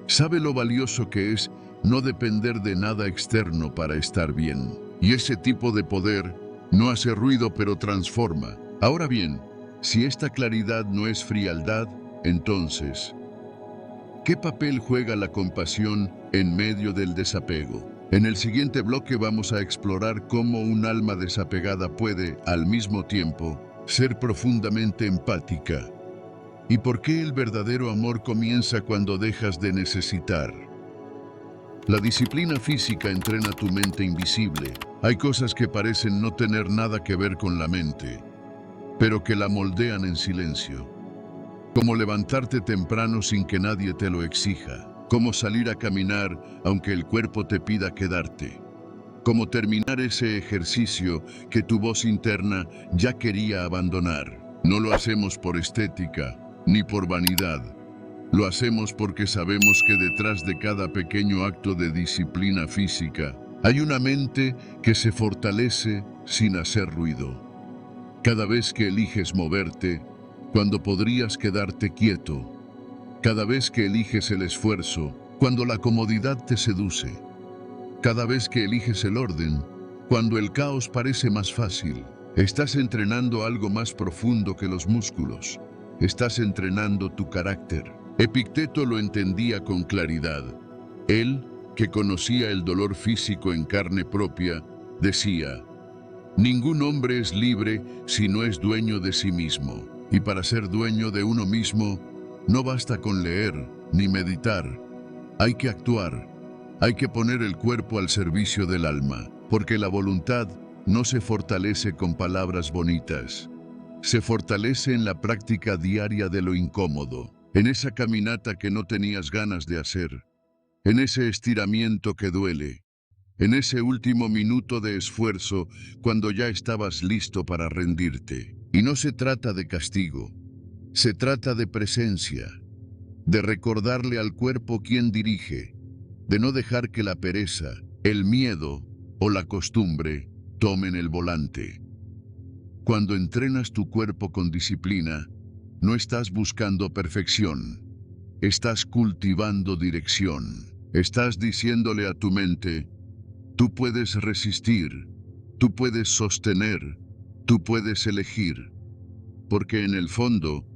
sabe lo valioso que es no depender de nada externo para estar bien. Y ese tipo de poder no hace ruido pero transforma. Ahora bien, si esta claridad no es frialdad, entonces, ¿qué papel juega la compasión en medio del desapego? En el siguiente bloque vamos a explorar cómo un alma desapegada puede, al mismo tiempo, ser profundamente empática. ¿Y por qué el verdadero amor comienza cuando dejas de necesitar? La disciplina física entrena tu mente invisible. Hay cosas que parecen no tener nada que ver con la mente, pero que la moldean en silencio. Como levantarte temprano sin que nadie te lo exija. Como salir a caminar aunque el cuerpo te pida quedarte. Como terminar ese ejercicio que tu voz interna ya quería abandonar. No lo hacemos por estética ni por vanidad. Lo hacemos porque sabemos que detrás de cada pequeño acto de disciplina física hay una mente que se fortalece sin hacer ruido. Cada vez que eliges moverte, cuando podrías quedarte quieto. Cada vez que eliges el esfuerzo, cuando la comodidad te seduce. Cada vez que eliges el orden, cuando el caos parece más fácil, estás entrenando algo más profundo que los músculos. Estás entrenando tu carácter. Epicteto lo entendía con claridad. Él, que conocía el dolor físico en carne propia, decía: ningún hombre es libre si no es dueño de sí mismo. Y para ser dueño de uno mismo, no basta con leer ni meditar. Hay que actuar. Hay que poner el cuerpo al servicio del alma, porque la voluntad no se fortalece con palabras bonitas. Se fortalece en la práctica diaria de lo incómodo, en esa caminata que no tenías ganas de hacer, en ese estiramiento que duele, en ese último minuto de esfuerzo cuando ya estabas listo para rendirte. Y no se trata de castigo, se trata de presencia, de recordarle al cuerpo quién dirige, de no dejar que la pereza, el miedo o la costumbre tomen el volante. Cuando entrenas tu cuerpo con disciplina, no estás buscando perfección, estás cultivando dirección. Estás diciéndole a tu mente: tú puedes resistir, tú puedes sostener, tú puedes elegir. Porque en el fondo,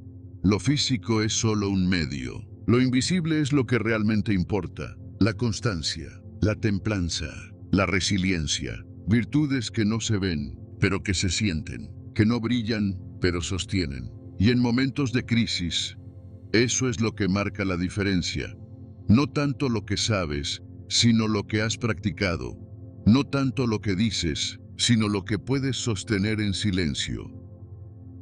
lo físico es solo un medio. Lo invisible es lo que realmente importa. La constancia, la templanza, la resiliencia. Virtudes que no se ven, pero que se sienten. Que no brillan, pero sostienen. Y en momentos de crisis, eso es lo que marca la diferencia. No tanto lo que sabes, sino lo que has practicado. No tanto lo que dices, sino lo que puedes sostener en silencio.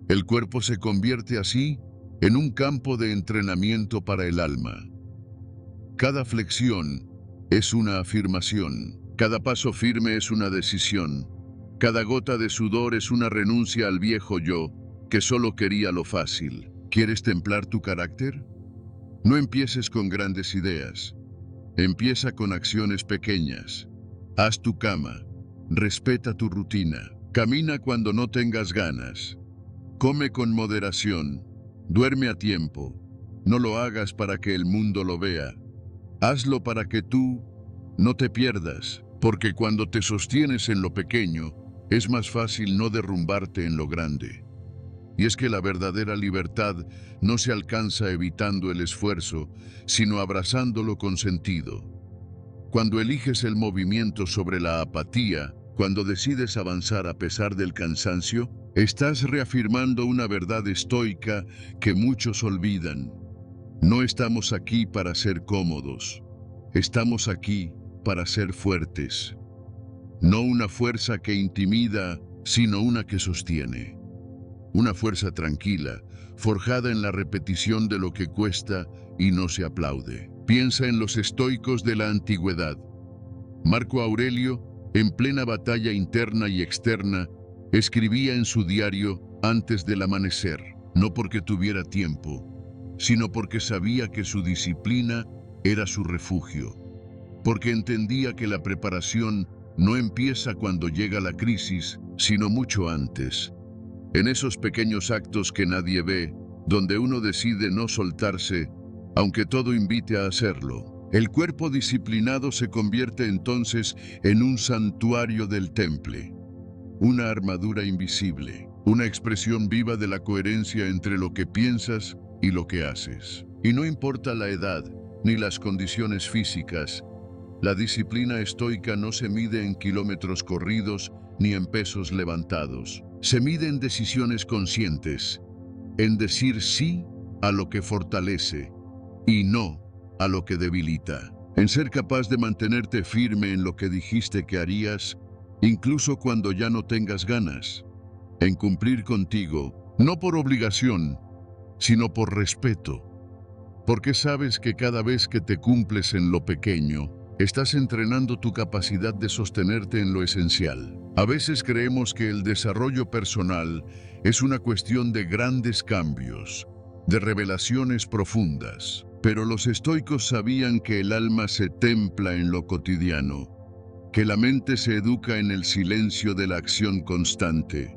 El cuerpo se convierte así en un campo de entrenamiento para el alma. Cada flexión es una afirmación, cada paso firme es una decisión, cada gota de sudor es una renuncia al viejo yo que solo quería lo fácil. ¿Quieres templar tu carácter? No empieces con grandes ideas, empieza con acciones pequeñas. Haz tu cama, respeta tu rutina, camina cuando no tengas ganas, come con moderación, duerme a tiempo. No lo hagas para que el mundo lo vea, hazlo para que tú no te pierdas, porque cuando te sostienes en lo pequeño, es más fácil no derrumbarte en lo grande. Y es que la verdadera libertad no se alcanza evitando el esfuerzo, sino abrazándolo con sentido. Cuando eliges el movimiento sobre la apatía, cuando decides avanzar a pesar del cansancio, estás reafirmando una verdad estoica que muchos olvidan. No estamos aquí para ser cómodos, estamos aquí para ser fuertes. No una fuerza que intimida, sino una que sostiene. Una fuerza tranquila, forjada en la repetición de lo que cuesta y no se aplaude. Piensa en los estoicos de la antigüedad. Marco Aurelio, en plena batalla interna y externa, escribía en su diario antes del amanecer, no porque tuviera tiempo, sino porque sabía que su disciplina era su refugio, porque entendía que la preparación no empieza cuando llega la crisis, sino mucho antes. En esos pequeños actos que nadie ve, donde uno decide no soltarse, aunque todo invite a hacerlo, el cuerpo disciplinado se convierte entonces en un santuario del temple, una armadura invisible, una expresión viva de la coherencia entre lo que piensas y lo que haces. Y no importa la edad ni las condiciones físicas, la disciplina estoica no se mide en kilómetros corridos ni en pesos levantados. Se mide en decisiones conscientes, en decir sí a lo que fortalece y no a lo que debilita, en ser capaz de mantenerte firme en lo que dijiste que harías, incluso cuando ya no tengas ganas, en cumplir contigo, no por obligación, sino por respeto, porque sabes que cada vez que te cumples en lo pequeño, estás entrenando tu capacidad de sostenerte en lo esencial. A veces creemos que el desarrollo personal es una cuestión de grandes cambios, de revelaciones profundas, pero los estoicos sabían que el alma se templa en lo cotidiano, que la mente se educa en el silencio de la acción constante.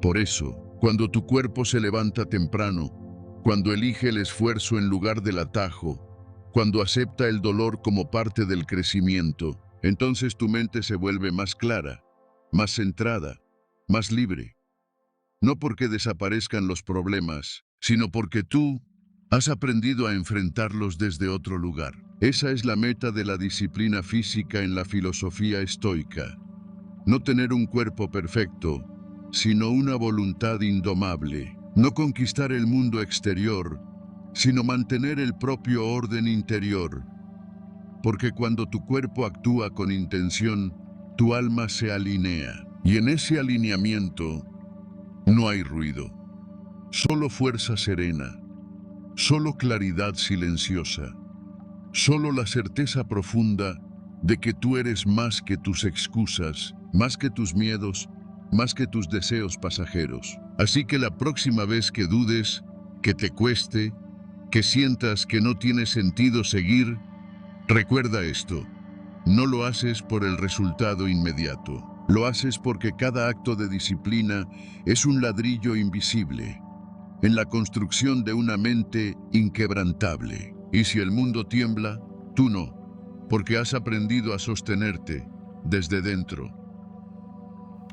Por eso, cuando tu cuerpo se levanta temprano, cuando elige el esfuerzo en lugar del atajo, cuando acepta el dolor como parte del crecimiento, Entonces tu mente se vuelve más clara, más centrada, más libre. No porque desaparezcan los problemas, sino porque tú has aprendido a enfrentarlos desde otro lugar. Esa es la meta de la disciplina física en la filosofía estoica. No tener un cuerpo perfecto, sino una voluntad indomable. No conquistar el mundo exterior, sino mantener el propio orden interior. Porque cuando tu cuerpo actúa con intención, tu alma se alinea. Y en ese alineamiento no hay ruido, solo fuerza serena, solo claridad silenciosa, solo la certeza profunda de que tú eres más que tus excusas, más que tus miedos, más que tus deseos pasajeros. Así que la próxima vez que dudes, que te cueste, que sientas que no tiene sentido seguir, recuerda esto: no lo haces por el resultado inmediato. Lo haces porque cada acto de disciplina es un ladrillo invisible en la construcción de una mente inquebrantable. Y si el mundo tiembla, tú no, porque has aprendido a sostenerte desde dentro.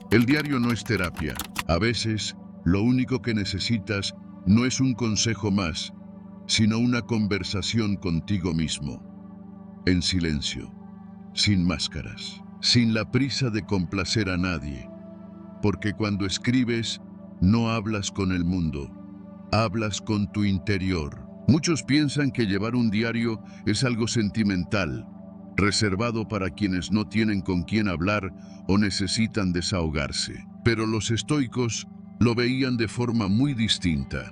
El diario no es terapia. A veces, lo único que necesitas no es un consejo más, sino una conversación contigo mismo, en silencio, sin máscaras, sin la prisa de complacer a nadie. Porque cuando escribes, no hablas con el mundo, hablas con tu interior. Muchos piensan que llevar un diario es algo sentimental, reservado para quienes no tienen con quién hablar o necesitan desahogarse. Pero los estoicos lo veían de forma muy distinta.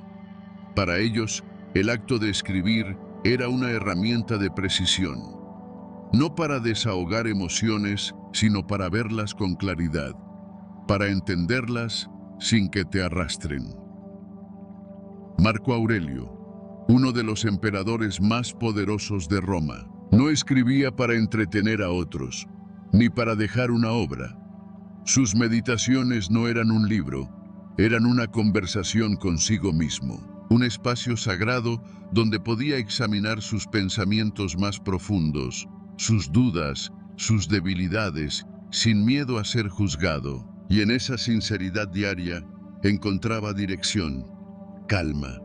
Para ellos, el acto de escribir era una herramienta de precisión, no para desahogar emociones, sino para verlas con claridad, para entenderlas sin que te arrastren. Marco Aurelio, uno de los emperadores más poderosos de Roma, no escribía para entretener a otros, ni para dejar una obra. Sus meditaciones no eran un libro, eran una conversación consigo mismo, un espacio sagrado donde podía examinar sus pensamientos más profundos, sus dudas, sus debilidades, sin miedo a ser juzgado. Y en esa sinceridad diaria encontraba dirección, calma,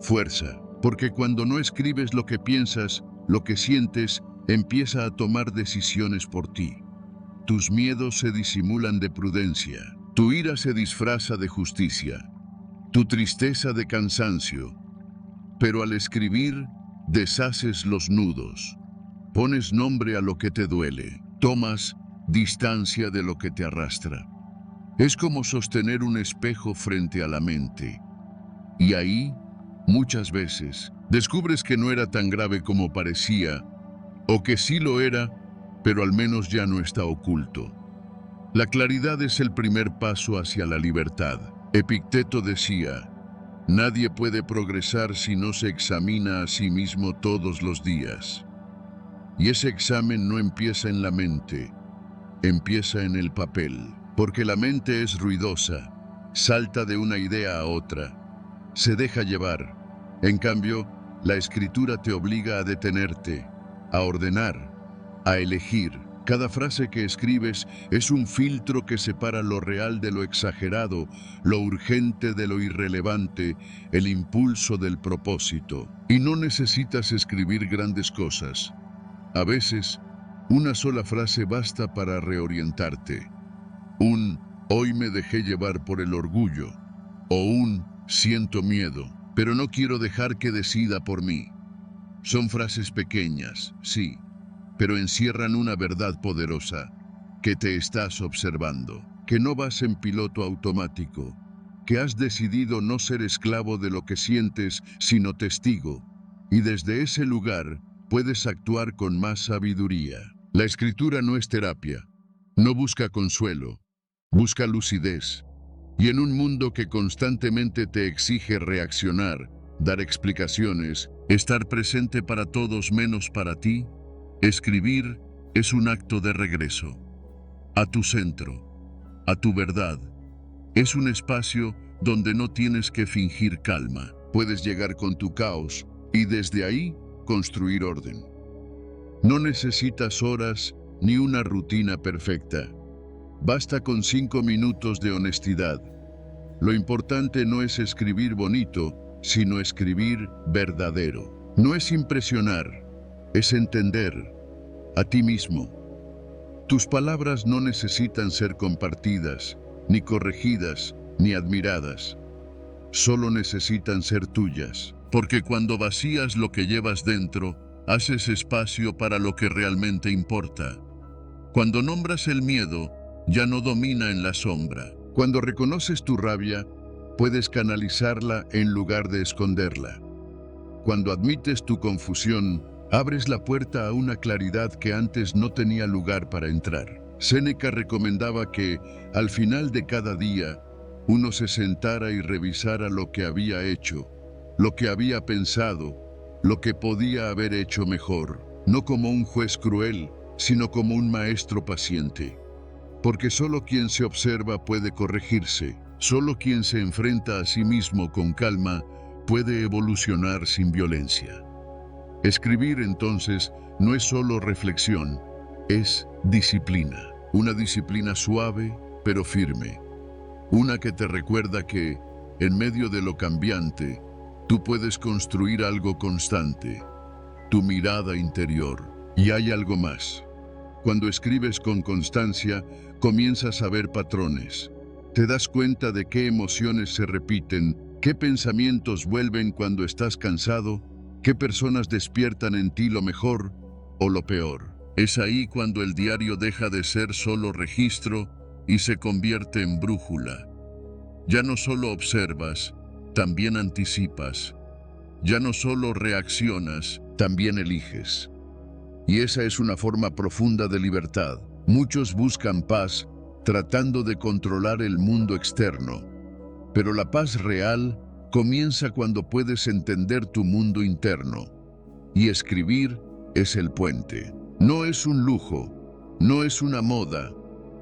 fuerza. Porque cuando no escribes lo que piensas, lo que sientes empieza a tomar decisiones por ti. Tus miedos se disimulan de prudencia, tu ira se disfraza de justicia, tu tristeza de cansancio. Pero al escribir, deshaces los nudos, pones nombre a lo que te duele, tomas distancia de lo que te arrastra. Es como sostener un espejo frente a la mente. Y ahí, muchas veces, descubres que no era tan grave como parecía, o que sí lo era, pero al menos ya no está oculto. La claridad es el primer paso hacia la libertad. Epicteto decía: nadie puede progresar si no se examina a sí mismo todos los días. Y ese examen no empieza en la mente, empieza en el papel. Porque la mente es ruidosa, salta de una idea a otra, se deja llevar. En cambio, la escritura te obliga a detenerte, a ordenar, a elegir. Cada frase que escribes es un filtro que separa lo real de lo exagerado, lo urgente de lo irrelevante, el impulso del propósito. Y no necesitas escribir grandes cosas. A veces, una sola frase basta para reorientarte. Un "hoy me dejé llevar por el orgullo" o un "siento miedo, pero no quiero dejar que decida por mí". Son frases pequeñas, sí, pero encierran una verdad poderosa: que te estás observando, que no vas en piloto automático, que has decidido no ser esclavo de lo que sientes, sino testigo. Y desde ese lugar puedes actuar con más sabiduría. La escritura no es terapia, no busca consuelo, busca lucidez. Y en un mundo que constantemente te exige reaccionar, dar explicaciones, estar presente para todos menos para ti, escribir es un acto de regreso a tu centro, a tu verdad. Es un espacio donde no tienes que fingir calma. Puedes llegar con tu caos y desde ahí construir orden. No necesitas horas ni una rutina perfecta. Basta con 5 minutos de honestidad. Lo importante no es escribir bonito, sino escribir verdadero. No es impresionar, es entender a ti mismo. Tus palabras no necesitan ser compartidas, ni corregidas, ni admiradas. Solo necesitan ser tuyas. Porque cuando vacías lo que llevas dentro, haces espacio para lo que realmente importa. Cuando nombras el miedo, ya no domina en la sombra. Cuando reconoces tu rabia, puedes canalizarla en lugar de esconderla. Cuando admites tu confusión, abres la puerta a una claridad que antes no tenía lugar para entrar. Séneca recomendaba que, al final de cada día, uno se sentara y revisara lo que había hecho, lo que había pensado, lo que podía haber hecho mejor, no como un juez cruel, sino como un maestro paciente. Porque solo quien se observa puede corregirse, solo quien se enfrenta a sí mismo con calma puede evolucionar sin violencia. Escribir, entonces, no es solo reflexión, es disciplina. Una disciplina suave, pero firme. Una que te recuerda que, en medio de lo cambiante, tú puedes construir algo constante, tu mirada interior. Y hay algo más. Cuando escribes con constancia, comienzas a ver patrones. Te das cuenta de qué emociones se repiten, qué pensamientos vuelven cuando estás cansado, qué personas despiertan en ti lo mejor o lo peor. Es ahí cuando el diario deja de ser solo registro y se convierte en brújula. Ya no solo observas, también anticipas. Ya no solo reaccionas, también eliges. Y esa es una forma profunda de libertad. Muchos buscan paz tratando de controlar el mundo externo. Pero la paz real comienza cuando puedes entender tu mundo interno. Y escribir es el puente. No es un lujo, no es una moda,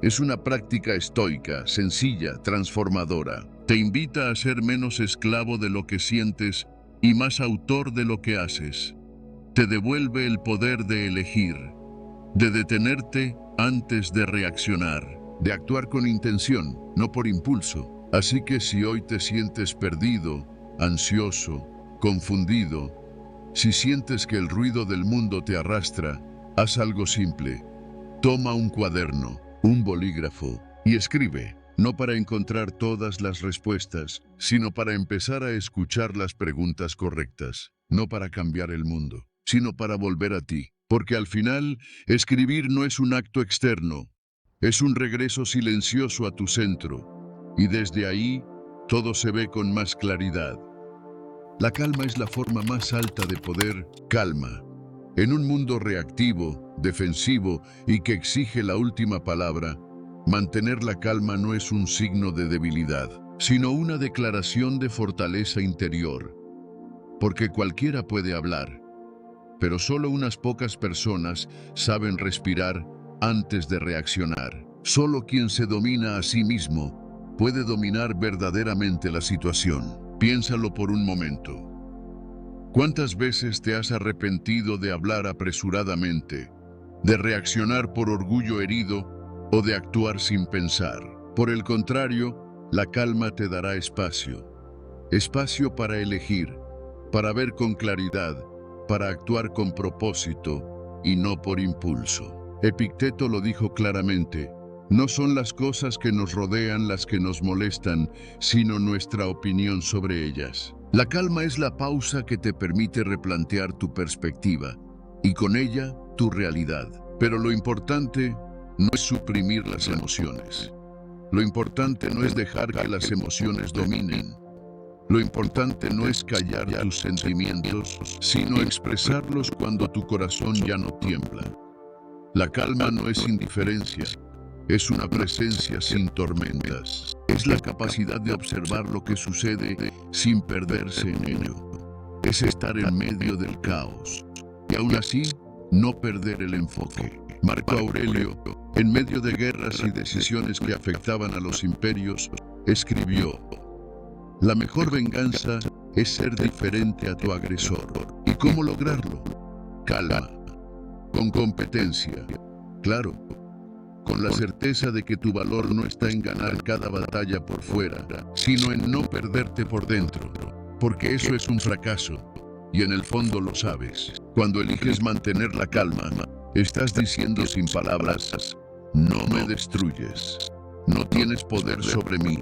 es una práctica estoica, sencilla, transformadora. Te invita a ser menos esclavo de lo que sientes y más autor de lo que haces. Te devuelve el poder de elegir, de detenerte antes de reaccionar, de actuar con intención, no por impulso. Así que si hoy te sientes perdido, ansioso, confundido, si sientes que el ruido del mundo te arrastra, haz algo simple. Toma un cuaderno, un bolígrafo y escribe, no para encontrar todas las respuestas, sino para empezar a escuchar las preguntas correctas, no para cambiar el mundo, sino para volver a ti. Porque al final, escribir no es un acto externo, es un regreso silencioso a tu centro, y desde ahí, todo se ve con más claridad. La calma es la forma más alta de poder, calma. En un mundo reactivo, defensivo y que exige la última palabra, mantener la calma no es un signo de debilidad, sino una declaración de fortaleza interior. Porque cualquiera puede hablar, pero solo unas pocas personas saben respirar antes de reaccionar. Solo quien se domina a sí mismo puede dominar verdaderamente la situación. Piénsalo por un momento. ¿Cuántas veces te has arrepentido de hablar apresuradamente, de reaccionar por orgullo herido o de actuar sin pensar? Por el contrario, la calma te dará espacio. Espacio para elegir, para ver con claridad, para actuar con propósito y no por impulso. Epicteto lo dijo claramente: no son las cosas que nos rodean las que nos molestan, sino nuestra opinión sobre ellas. La calma es la pausa que te permite replantear tu perspectiva y con ella tu realidad. Pero lo importante no es suprimir las emociones. Lo importante no es dejar que las emociones dominen. Lo importante no es callar tus sentimientos, sino expresarlos cuando tu corazón ya no tiembla. La calma no es indiferencia. Es una presencia sin tormentas. Es la capacidad de observar lo que sucede sin perderse en ello. Es estar en medio del caos y aún así no perder el enfoque. Marco Aurelio, en medio de guerras y decisiones que afectaban a los imperios, escribió: la mejor venganza es ser diferente a tu agresor. ¿Y cómo lograrlo? Calma, con competencia, Claro, con la certeza de que tu valor no está en ganar cada batalla por fuera, sino en no perderte por dentro, porque eso es un fracaso, y en el fondo lo sabes. Cuando eliges mantener la calma, estás diciendo sin palabras, no me destruyes, no tienes poder sobre mí,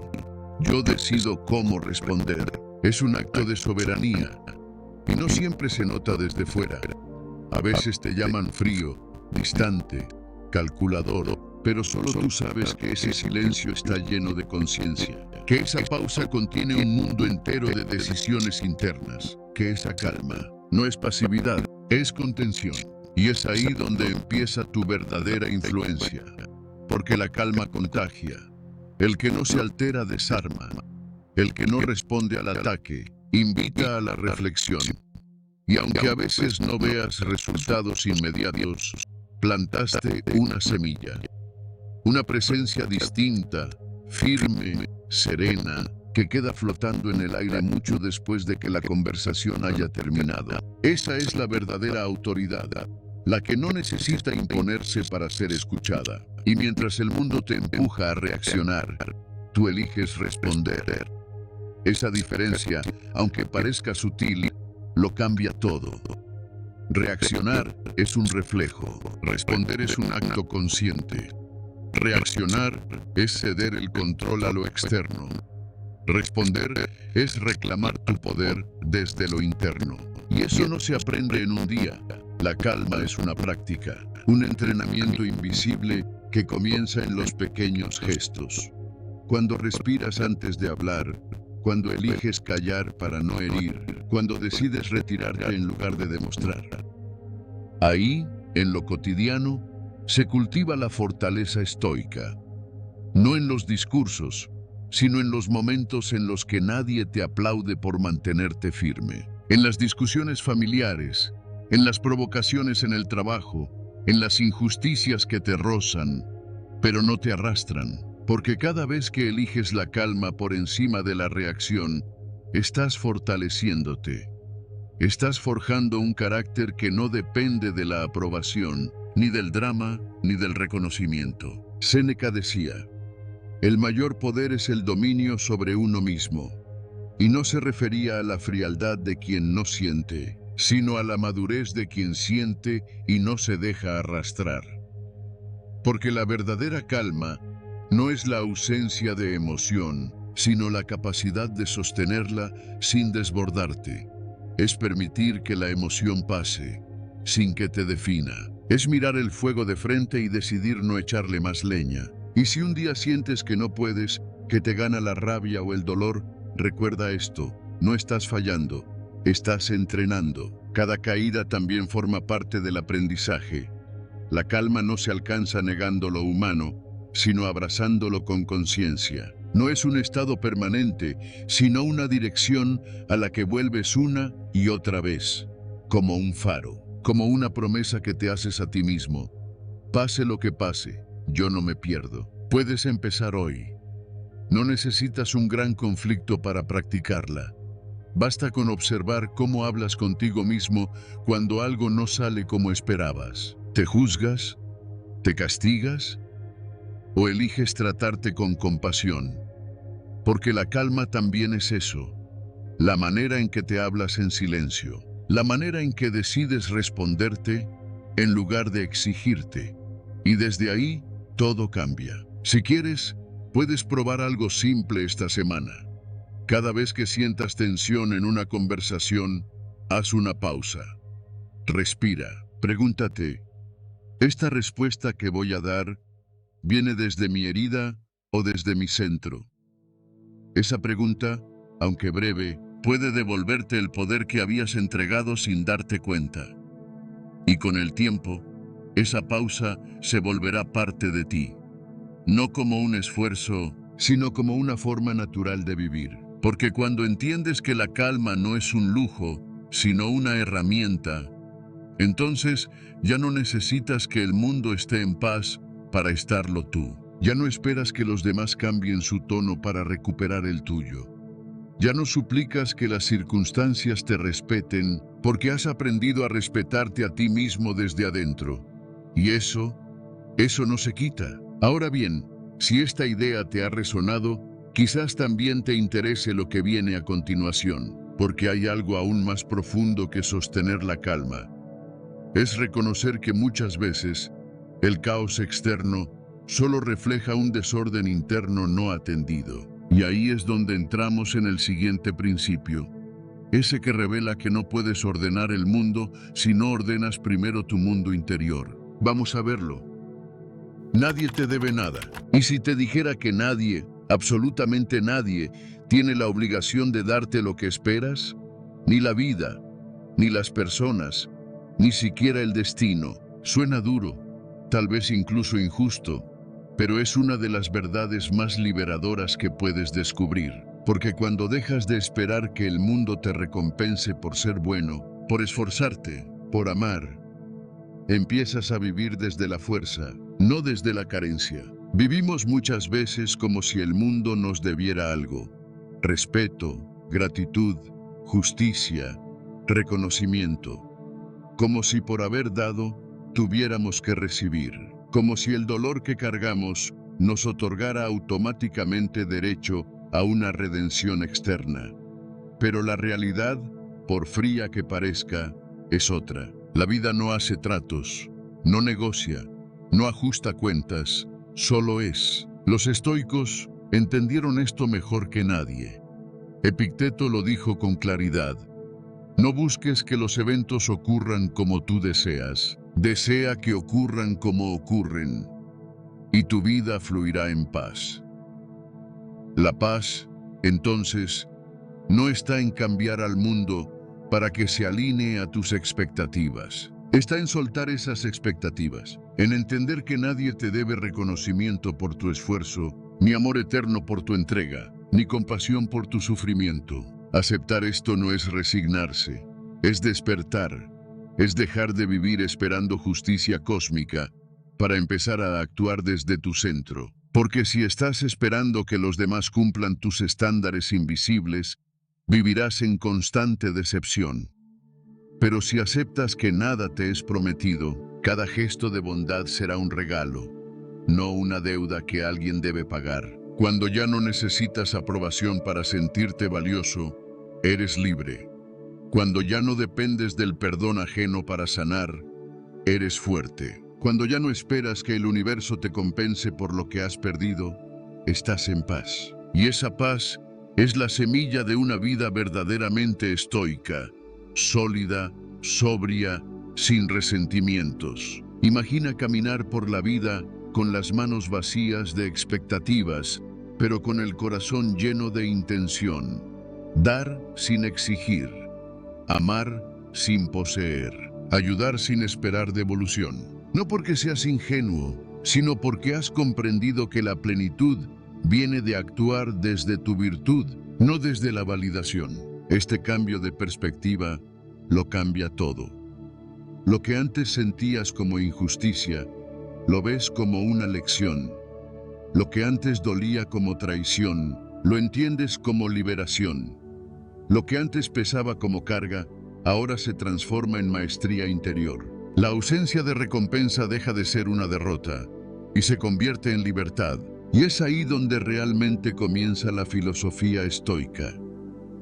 yo decido cómo responder. Es un acto de soberanía, y no siempre se nota desde fuera. A veces te llaman frío, distante, calculador, pero solo tú sabes que ese silencio está lleno de conciencia, que esa pausa contiene un mundo entero de decisiones internas, que esa calma no es pasividad, es contención. Y es ahí donde empieza tu verdadera influencia, porque la calma contagia. El que no se altera desarma, el que no responde al ataque invita a la reflexión. Y aunque a veces no veas resultados inmediatos, plantaste una semilla. Una presencia distinta, firme, serena, que queda flotando en el aire mucho después de que la conversación haya terminado. Esa es la verdadera autoridad, la que no necesita imponerse para ser escuchada. Y mientras el mundo te empuja a reaccionar, tú eliges responder. Esa diferencia, aunque parezca sutil, lo cambia todo. Reaccionar es un reflejo, responder es un acto consciente. Reaccionar es ceder el control a lo externo. Responder es reclamar tu poder desde lo interno. Y eso no se aprende en un día. La calma es una práctica, un entrenamiento invisible que comienza en los pequeños gestos. Cuando respiras antes de hablar, cuando eliges callar para no herir, cuando decides retirarte en lugar de demostrar. Ahí, en lo cotidiano, se cultiva la fortaleza estoica, no en los discursos, sino en los momentos en los que nadie te aplaude por mantenerte firme. En las discusiones familiares, en las provocaciones en el trabajo, en las injusticias que te rozan, pero no te arrastran, porque cada vez que eliges la calma por encima de la reacción, estás fortaleciéndote. Estás forjando un carácter que no depende de la aprobación, ni del drama, ni del reconocimiento. Séneca decía, el mayor poder es el dominio sobre uno mismo, y no se refería a la frialdad de quien no siente, sino a la madurez de quien siente y no se deja arrastrar. Porque la verdadera calma no es la ausencia de emoción, sino la capacidad de sostenerla sin desbordarte. Es permitir que la emoción pase, sin que te defina. Es mirar el fuego de frente y decidir no echarle más leña. Y si un día sientes que no puedes, que te gana la rabia o el dolor, recuerda esto, no estás fallando, estás entrenando. Cada caída también forma parte del aprendizaje. La calma no se alcanza negando lo humano, sino abrazándolo con conciencia. No es un estado permanente, sino una dirección a la que vuelves una y otra vez, como un faro, como una promesa que te haces a ti mismo. Pase lo que pase, yo no me pierdo. Puedes empezar hoy. No necesitas un gran conflicto para practicarla. Basta con observar cómo hablas contigo mismo cuando algo no sale como esperabas. ¿Te juzgas? ¿Te castigas? ¿O eliges tratarte con compasión? Porque la calma también es eso. La manera en que te hablas en silencio. La manera en que decides responderte en lugar de exigirte. Y desde ahí, todo cambia. Si quieres, puedes probar algo simple esta semana. Cada vez que sientas tensión en una conversación, haz una pausa. Respira. Pregúntate, ¿esta respuesta que voy a dar viene desde mi herida o desde mi centro? Esa pregunta, aunque breve, puede devolverte el poder que habías entregado sin darte cuenta. Y con el tiempo, esa pausa se volverá parte de ti. No como un esfuerzo, sino como una forma natural de vivir. Porque cuando entiendes que la calma no es un lujo, sino una herramienta, entonces ya no necesitas que el mundo esté en paz para estarlo tú. Ya no esperas que los demás cambien su tono para recuperar el tuyo. Ya no suplicas que las circunstancias te respeten porque has aprendido a respetarte a ti mismo desde adentro. Y eso Eso no se quita. Ahora bien, si esta idea te ha resonado, quizás también te interese lo que viene a continuación, porque hay algo aún más profundo que sostener la calma. Es reconocer que muchas veces el caos externo solo refleja un desorden interno no atendido. Y ahí es donde entramos en el siguiente principio, ese que revela que no puedes ordenar el mundo si no ordenas primero tu mundo interior. Vamos a verlo. Nadie te debe nada. Y si te dijera que nadie, absolutamente nadie, tiene la obligación de darte lo que esperas, ni la vida, ni las personas, ni siquiera el destino, suena duro, tal vez incluso injusto, pero es una de las verdades más liberadoras que puedes descubrir. Porque cuando dejas de esperar que el mundo te recompense por ser bueno, por esforzarte, por amar, empiezas a vivir desde la fuerza, no desde la carencia. Vivimos muchas veces como si el mundo nos debiera algo: respeto, gratitud, justicia, reconocimiento. Como si por haber dado, tuviéramos que recibir. Como si el dolor que cargamos nos otorgara automáticamente derecho a una redención externa. Pero la realidad, por fría que parezca, es otra. La vida no hace tratos, no negocia, no ajusta cuentas, solo es. Los estoicos entendieron esto mejor que nadie. Epicteto lo dijo con claridad: no busques que los eventos ocurran como tú deseas, desea que ocurran como ocurren, y tu vida fluirá en paz. La paz, entonces, no está en cambiar al mundo para que se alinee a tus expectativas. Está en soltar esas expectativas, en entender que nadie te debe reconocimiento por tu esfuerzo, ni amor eterno por tu entrega, ni compasión por tu sufrimiento. Aceptar esto no es resignarse, es despertar, es dejar de vivir esperando justicia cósmica para empezar a actuar desde tu centro. Porque si estás esperando que los demás cumplan tus estándares invisibles, vivirás en constante decepción. Pero si aceptas que nada te es prometido, cada gesto de bondad será un regalo, no una deuda que alguien debe pagar. Cuando ya no necesitas aprobación para sentirte valioso, eres libre. Cuando ya no dependes del perdón ajeno para sanar, eres fuerte. Cuando ya no esperas que el universo te compense por lo que has perdido, estás en paz. Y esa paz es la semilla de una vida verdaderamente estoica, sólida, sobria, sin resentimientos. Imagina caminar por la vida con las manos vacías de expectativas, pero con el corazón lleno de intención. Dar sin exigir, amar sin poseer, ayudar sin esperar devolución. No porque seas ingenuo, sino porque has comprendido que la plenitud viene de actuar desde tu virtud, no desde la validación. Este cambio de perspectiva lo cambia todo. Lo que antes sentías como injusticia, lo ves como una lección. Lo que antes dolía como traición, lo entiendes como liberación. Lo que antes pesaba como carga, ahora se transforma en maestría interior. La ausencia de recompensa deja de ser una derrota y se convierte en libertad. Y es ahí donde realmente comienza la filosofía estoica.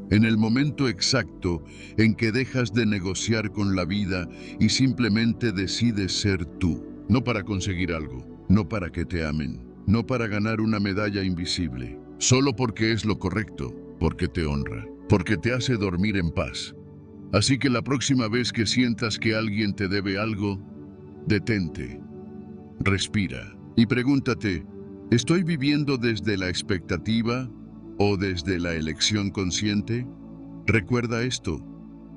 En el momento exacto en que dejas de negociar con la vida y simplemente decides ser tú. No para conseguir algo, no para que te amen, no para ganar una medalla invisible. Solo porque es lo correcto, porque te honra, porque te hace dormir en paz. Así que la próxima vez que sientas que alguien te debe algo, detente, respira y pregúntate: ¿estoy viviendo desde la expectativa o desde la elección consciente? Recuerda esto: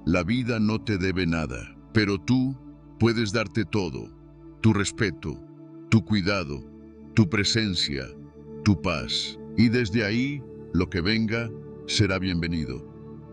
la vida no te debe nada, pero tú puedes darte todo: tu respeto, tu cuidado, tu presencia, tu paz. Y desde ahí, lo que venga será bienvenido,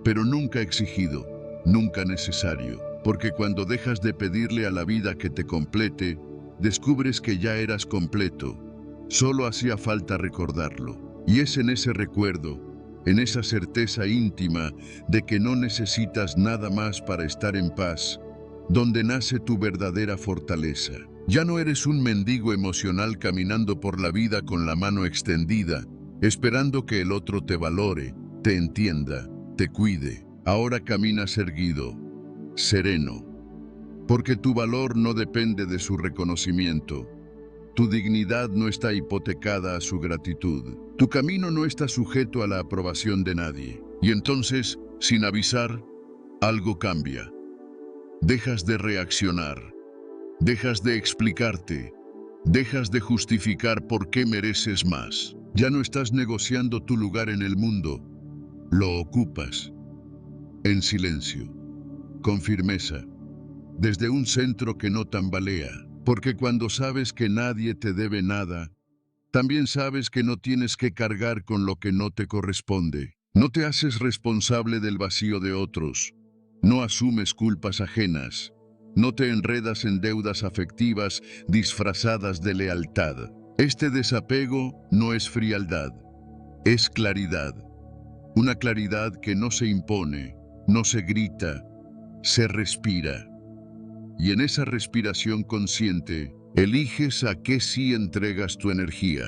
pero nunca exigido. Nunca necesario, porque cuando dejas de pedirle a la vida que te complete, descubres que ya eras completo. Solo hacía falta recordarlo. Y es en ese recuerdo, en esa certeza íntima de que no necesitas nada más para estar en paz, donde nace tu verdadera fortaleza. Ya no eres un mendigo emocional caminando por la vida con la mano extendida, esperando que el otro te valore, te entienda, te cuide. Ahora caminas erguido, sereno, porque tu valor no depende de su reconocimiento. Tu dignidad no está hipotecada a su gratitud. Tu camino no está sujeto a la aprobación de nadie. Y entonces, sin avisar, algo cambia. Dejas de reaccionar, dejas de explicarte, dejas de justificar por qué mereces más. Ya no estás negociando tu lugar en el mundo, lo ocupas, en silencio, con firmeza, desde un centro que no tambalea. Porque cuando sabes que nadie te debe nada, también sabes que no tienes que cargar con lo que no te corresponde. No te haces responsable del vacío de otros. No asumes culpas ajenas. No te enredas en deudas afectivas disfrazadas de lealtad. Este desapego no es frialdad, es claridad. Una claridad que no se impone, no se grita, se respira. Y en esa respiración consciente, eliges a qué sí entregas tu energía.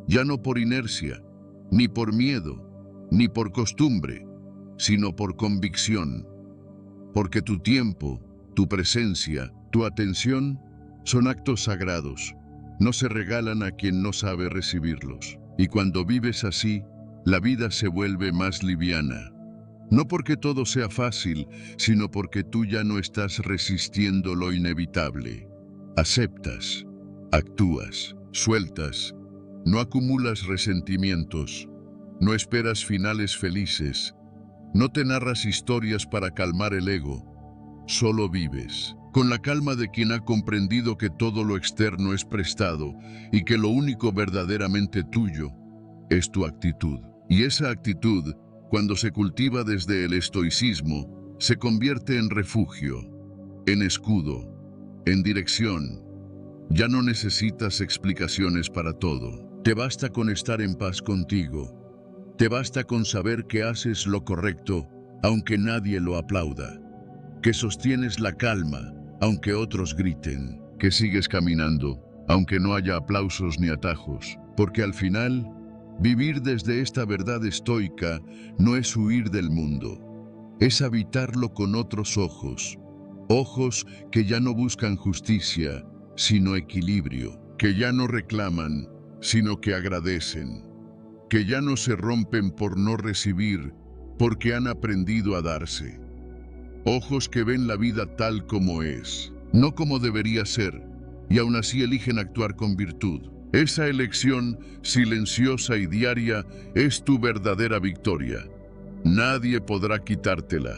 Ya no por inercia, ni por miedo, ni por costumbre, sino por convicción. Porque tu tiempo, tu presencia, tu atención son actos sagrados. No se regalan a quien no sabe recibirlos. Y cuando vives así, la vida se vuelve más liviana. No porque todo sea fácil, sino porque tú ya no estás resistiendo lo inevitable. Aceptas, actúas, sueltas, no acumulas resentimientos, no esperas finales felices, no te narras historias para calmar el ego, solo vives, con la calma de quien ha comprendido que todo lo externo es prestado y que lo único verdaderamente tuyo es tu actitud. Y esa actitud, cuando se cultiva desde el estoicismo, se convierte en refugio, en escudo, en dirección. Ya no necesitas explicaciones para todo. Te basta con estar en paz contigo. Te basta con saber que haces lo correcto, aunque nadie lo aplauda. Que sostienes la calma, aunque otros griten. Que sigues caminando, aunque no haya aplausos ni atajos. Porque al final, vivir desde esta verdad estoica no es huir del mundo, es habitarlo con otros ojos, ojos que ya no buscan justicia, sino equilibrio, que ya no reclaman, sino que agradecen, que ya no se rompen por no recibir, porque han aprendido a darse. Ojos que ven la vida tal como es, no como debería ser, y aún así eligen actuar con virtud. Esa elección silenciosa y diaria es tu verdadera victoria. Nadie podrá quitártela,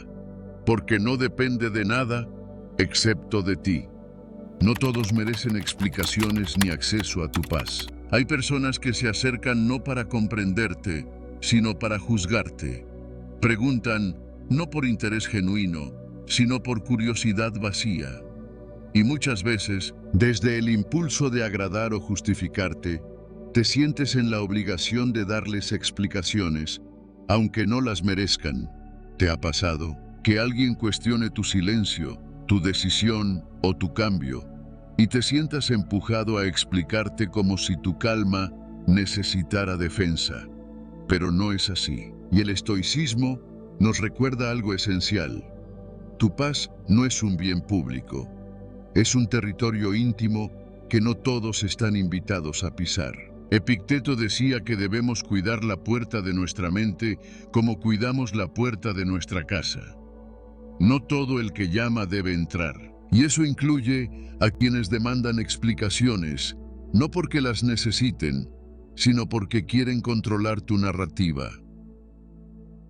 porque no depende de nada excepto de ti. No todos merecen explicaciones ni acceso a tu paz. Hay personas que se acercan no para comprenderte, sino para juzgarte. Preguntan no por interés genuino, sino por curiosidad vacía. Y muchas veces, desde el impulso de agradar o justificarte, te sientes en la obligación de darles explicaciones, aunque no las merezcan. ¿Te ha pasado que alguien cuestione tu silencio, tu decisión o tu cambio, y te sientas empujado a explicarte como si tu calma necesitara defensa? Pero no es así. Y el estoicismo nos recuerda algo esencial. Tu paz no es un bien público. Es un territorio íntimo que no todos están invitados a pisar. Epicteto decía que debemos cuidar la puerta de nuestra mente como cuidamos la puerta de nuestra casa. No todo el que llama debe entrar. Y eso incluye a quienes demandan explicaciones, no porque las necesiten, sino porque quieren controlar tu narrativa.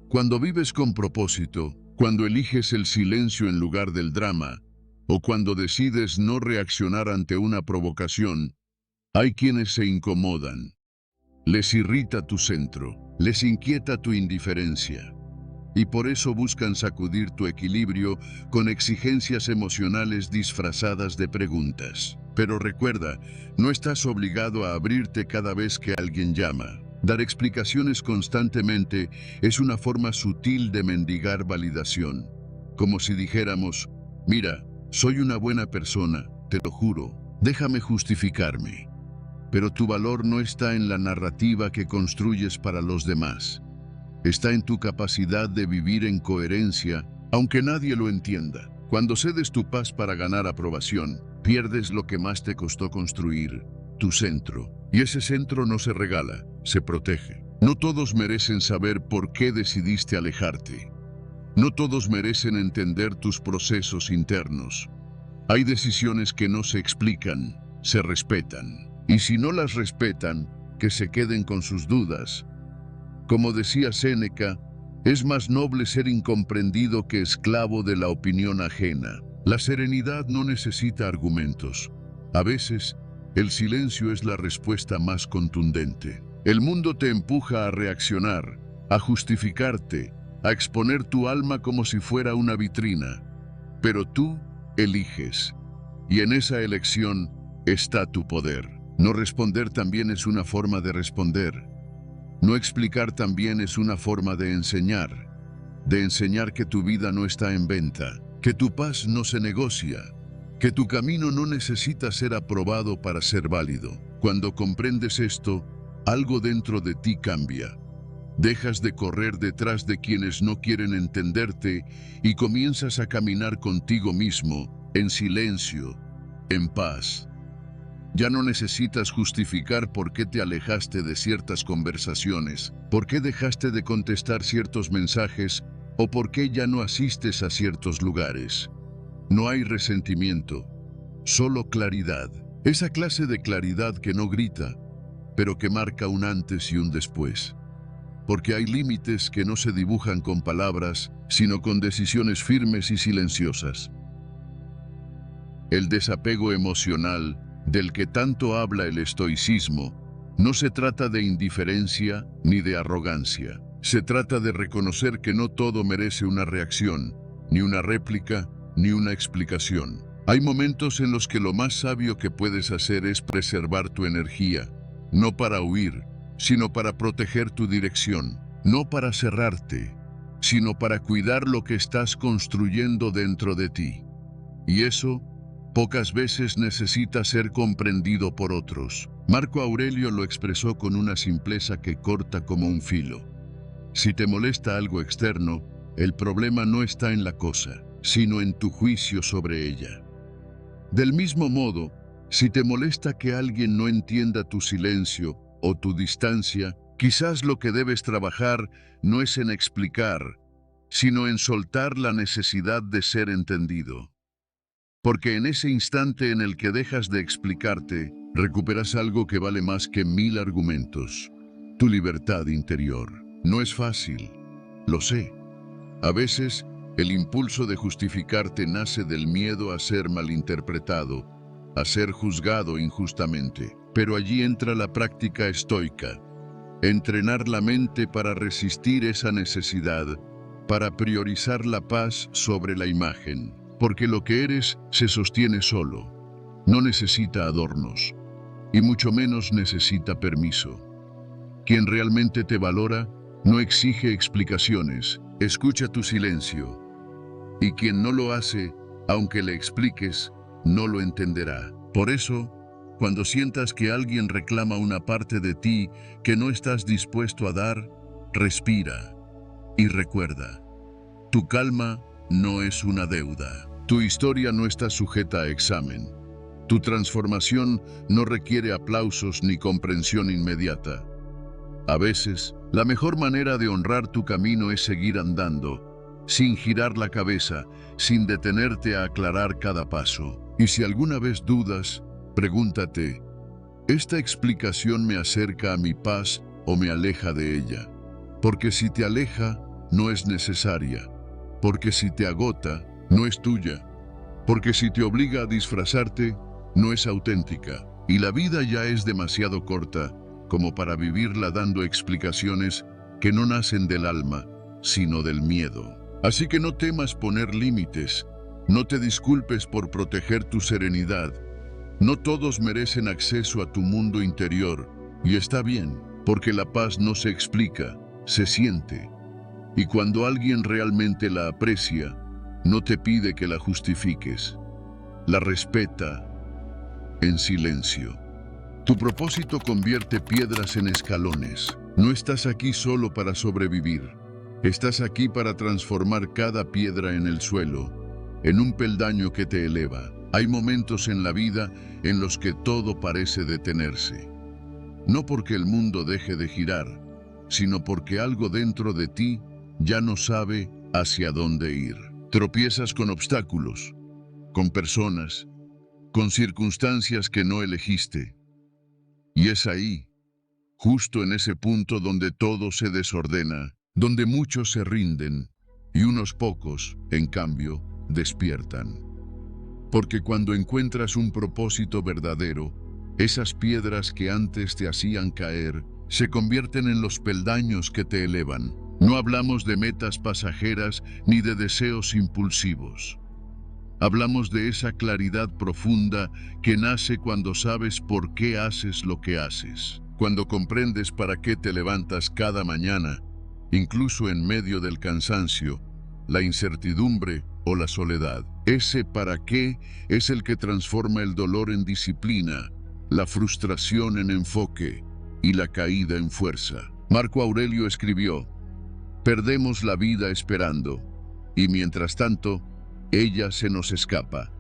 Cuando vives con propósito, cuando eliges el silencio en lugar del drama, o cuando decides no reaccionar ante una provocación, hay quienes se incomodan. Les irrita tu centro, les inquieta tu indiferencia, y por eso buscan sacudir tu equilibrio con exigencias emocionales disfrazadas de preguntas. Pero recuerda, no estás obligado a abrirte cada vez que alguien llama. Dar explicaciones constantemente es una forma sutil de mendigar validación, como si dijéramos, mira, soy una buena persona, te lo juro, Déjame justificarme. Pero tu valor no está en la narrativa que construyes para los demás. Está en tu capacidad de vivir en coherencia, aunque nadie lo entienda. Cuando cedes tu paz para ganar aprobación, pierdes lo que más te costó construir, tu centro. Y ese centro no se regala, se protege. No todos merecen saber por qué decidiste alejarte. No todos merecen entender tus procesos internos. Hay decisiones que no se explican, se respetan. Y si no las respetan, que se queden con sus dudas. Como decía Séneca, es más noble ser incomprendido que esclavo de la opinión ajena. La serenidad no necesita argumentos. A veces, el silencio es la respuesta más contundente. El mundo te empuja a reaccionar, a justificarte, a exponer tu alma como si fuera una vitrina. Pero tú eliges. Y en esa elección está tu poder. No responder también es una forma de responder. No explicar también es una forma de enseñar que tu vida no está en venta, que tu paz no se negocia, que tu camino no necesita ser aprobado para ser válido. Cuando comprendes esto, algo dentro de ti cambia. Dejas de correr detrás de quienes no quieren entenderte y comienzas a caminar contigo mismo, en silencio, en paz. Ya no necesitas justificar por qué te alejaste de ciertas conversaciones, por qué dejaste de contestar ciertos mensajes o por qué ya no asistes a ciertos lugares. No hay resentimiento, solo claridad. Esa clase de claridad que no grita, pero que marca un antes y un después. Porque hay límites que no se dibujan con palabras, sino con decisiones firmes y silenciosas. El desapego emocional, del que tanto habla el estoicismo, no se trata de indiferencia ni de arrogancia. Se trata de reconocer que no todo merece una reacción, ni una réplica, ni una explicación. Hay momentos en los que lo más sabio que puedes hacer es preservar tu energía, no para huir, sino para proteger tu dirección, no para cerrarte, sino para cuidar lo que estás construyendo dentro de ti. Y eso pocas veces necesita ser comprendido por otros. Marco Aurelio lo expresó con una simpleza que corta como un filo. Si te molesta algo externo, el problema no está en la cosa, sino en tu juicio sobre ella. Del mismo modo, si te molesta que alguien no entienda tu silencio o tu distancia, quizás lo que debes trabajar no es en explicar, sino en soltar la necesidad de ser entendido. Porque en ese instante en el que dejas de explicarte, recuperas algo que vale más que 1000 argumentos. Tu libertad interior. No es fácil, lo sé. A veces, el impulso de justificarte nace del miedo a ser malinterpretado, a ser juzgado injustamente. Pero allí entra la práctica estoica. Entrenar la mente para resistir esa necesidad, para priorizar la paz sobre la imagen. Porque lo que eres se sostiene solo, no necesita adornos, y mucho menos necesita permiso. Quien realmente te valora no exige explicaciones, escucha tu silencio. Y quien no lo hace, aunque le expliques, no lo entenderá. Por eso, cuando sientas que alguien reclama una parte de ti que no estás dispuesto a dar, respira y recuerda, tu calma no es una deuda. Tu historia no está sujeta a examen. Tu transformación no requiere aplausos ni comprensión inmediata. A veces, la mejor manera de honrar tu camino es seguir andando, sin girar la cabeza, sin detenerte a aclarar cada paso. Y si alguna vez dudas, pregúntate, ¿esta explicación me acerca a mi paz o me aleja de ella? Porque si te aleja, no es necesaria. Porque si te agota, no es tuya. Porque si te obliga a disfrazarte, no es auténtica. Y la vida ya es demasiado corta como para vivirla dando explicaciones que no nacen del alma, sino del miedo. Así que no temas poner límites, no te disculpes por proteger tu serenidad. No todos merecen acceso a tu mundo interior, y está bien, porque la paz no se explica, se siente. Y cuando alguien realmente la aprecia, no te pide que la justifiques, la respeta en silencio. Tu propósito convierte piedras en escalones. No estás aquí solo para sobrevivir. Estás aquí para transformar cada piedra en el suelo, en un peldaño que te eleva. Hay momentos en la vida en los que todo parece detenerse. No porque el mundo deje de girar, sino porque algo dentro de ti ya no sabe hacia dónde ir. Tropiezas con obstáculos, con personas, con circunstancias que no elegiste. Y es ahí, justo en ese punto donde todo se desordena, donde muchos se rinden y unos pocos, en cambio, despiertan. Porque cuando encuentras un propósito verdadero, esas piedras que antes te hacían caer se convierten en los peldaños que te elevan. No hablamos de metas pasajeras ni de deseos impulsivos. Hablamos de esa claridad profunda que nace cuando sabes por qué haces lo que haces. Cuando comprendes para qué te levantas cada mañana, incluso en medio del cansancio, la incertidumbre o la soledad. Ese para qué es el que transforma el dolor en disciplina, la frustración en enfoque y la caída en fuerza. Marco Aurelio escribió: perdemos la vida esperando, y mientras tanto, ella se nos escapa.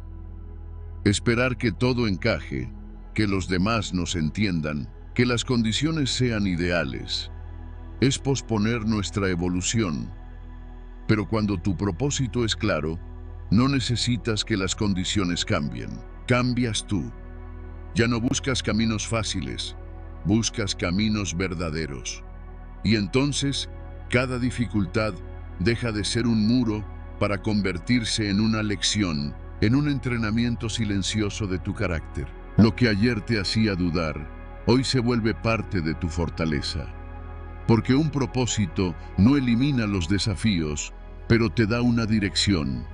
Esperar que todo encaje, que los demás nos entiendan, que las condiciones sean ideales, es posponer nuestra evolución. Pero cuando tu propósito es claro, no necesitas que las condiciones cambien. Cambias tú. Ya no buscas caminos fáciles, buscas caminos verdaderos. Y entonces, cada dificultad deja de ser un muro para convertirse en una lección, en un entrenamiento silencioso de tu carácter. Lo que ayer te hacía dudar, hoy se vuelve parte de tu fortaleza. Porque un propósito no elimina los desafíos, pero te da una dirección,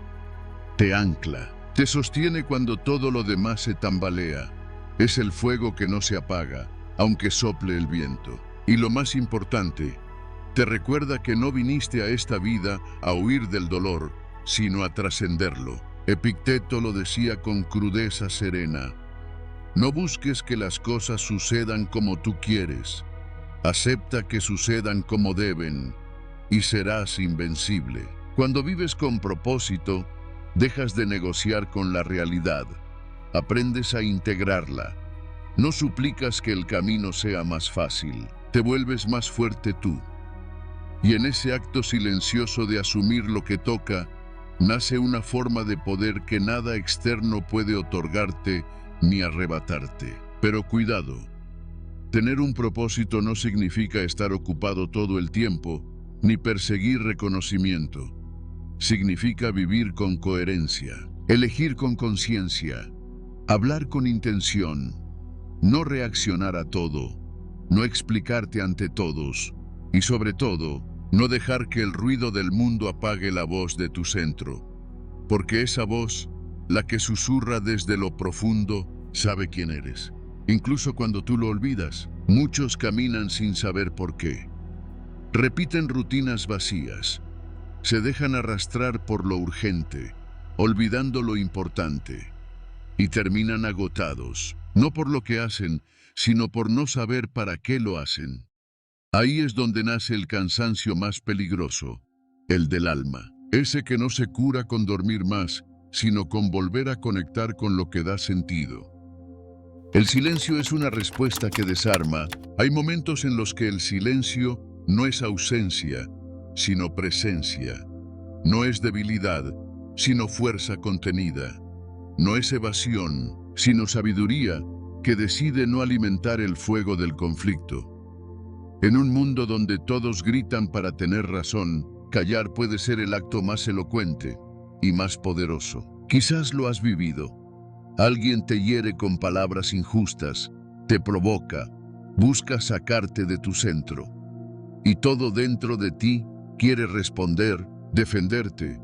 te ancla, te sostiene cuando todo lo demás se tambalea. Es el fuego que no se apaga, aunque sople el viento. Y lo más importante, te recuerda que no viniste a esta vida a huir del dolor, sino a trascenderlo. Epicteto lo decía con crudeza serena: no busques que las cosas sucedan como tú quieres, acepta que sucedan como deben, y serás invencible. Cuando vives con propósito, dejas de negociar con la realidad, aprendes a integrarla. No suplicas que el camino sea más fácil, te vuelves más fuerte tú. Y en ese acto silencioso de asumir lo que toca, nace una forma de poder que nada externo puede otorgarte ni arrebatarte. Pero cuidado, tener un propósito no significa estar ocupado todo el tiempo, ni perseguir reconocimiento. Significa vivir con coherencia, elegir con conciencia, hablar con intención, no reaccionar a todo, no explicarte ante todos, y sobre todo, no dejar que el ruido del mundo apague la voz de tu centro. Porque esa voz, la que susurra desde lo profundo, sabe quién eres. Incluso cuando tú lo olvidas, muchos caminan sin saber por qué. Repiten rutinas vacías, se dejan arrastrar por lo urgente, olvidando lo importante, y terminan agotados, no por lo que hacen, sino por no saber para qué lo hacen. Ahí es donde nace el cansancio más peligroso, el del alma, ese que no se cura con dormir más, sino con volver a conectar con lo que da sentido. El silencio es una respuesta que desarma. Hay momentos en los que el silencio no es ausencia, sino presencia. No es debilidad, sino fuerza contenida. No es evasión, sino sabiduría que decide no alimentar el fuego del conflicto. En un mundo donde todos gritan para tener razón, callar puede ser el acto más elocuente y más poderoso. Quizás lo has vivido. Alguien te hiere con palabras injustas, te provoca, busca sacarte de tu centro. Y todo dentro de ti quiere responder, defenderte,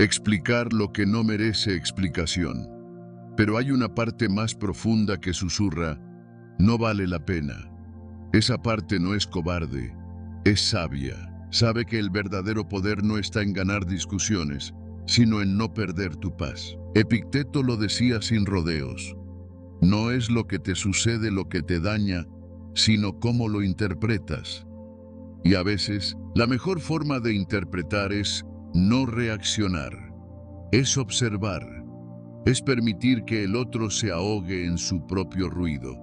explicar lo que no merece explicación. Pero hay una parte más profunda que susurra: no vale la pena. Esa parte no es cobarde, es sabia. Sabe que el verdadero poder no está en ganar discusiones, sino en no perder tu paz. Epicteto lo decía sin rodeos: No es lo que te sucede lo que te daña, sino cómo lo interpretas. Y a veces, la mejor forma de interpretar es no reaccionar, es observar, es permitir que el otro se ahogue en su propio ruido,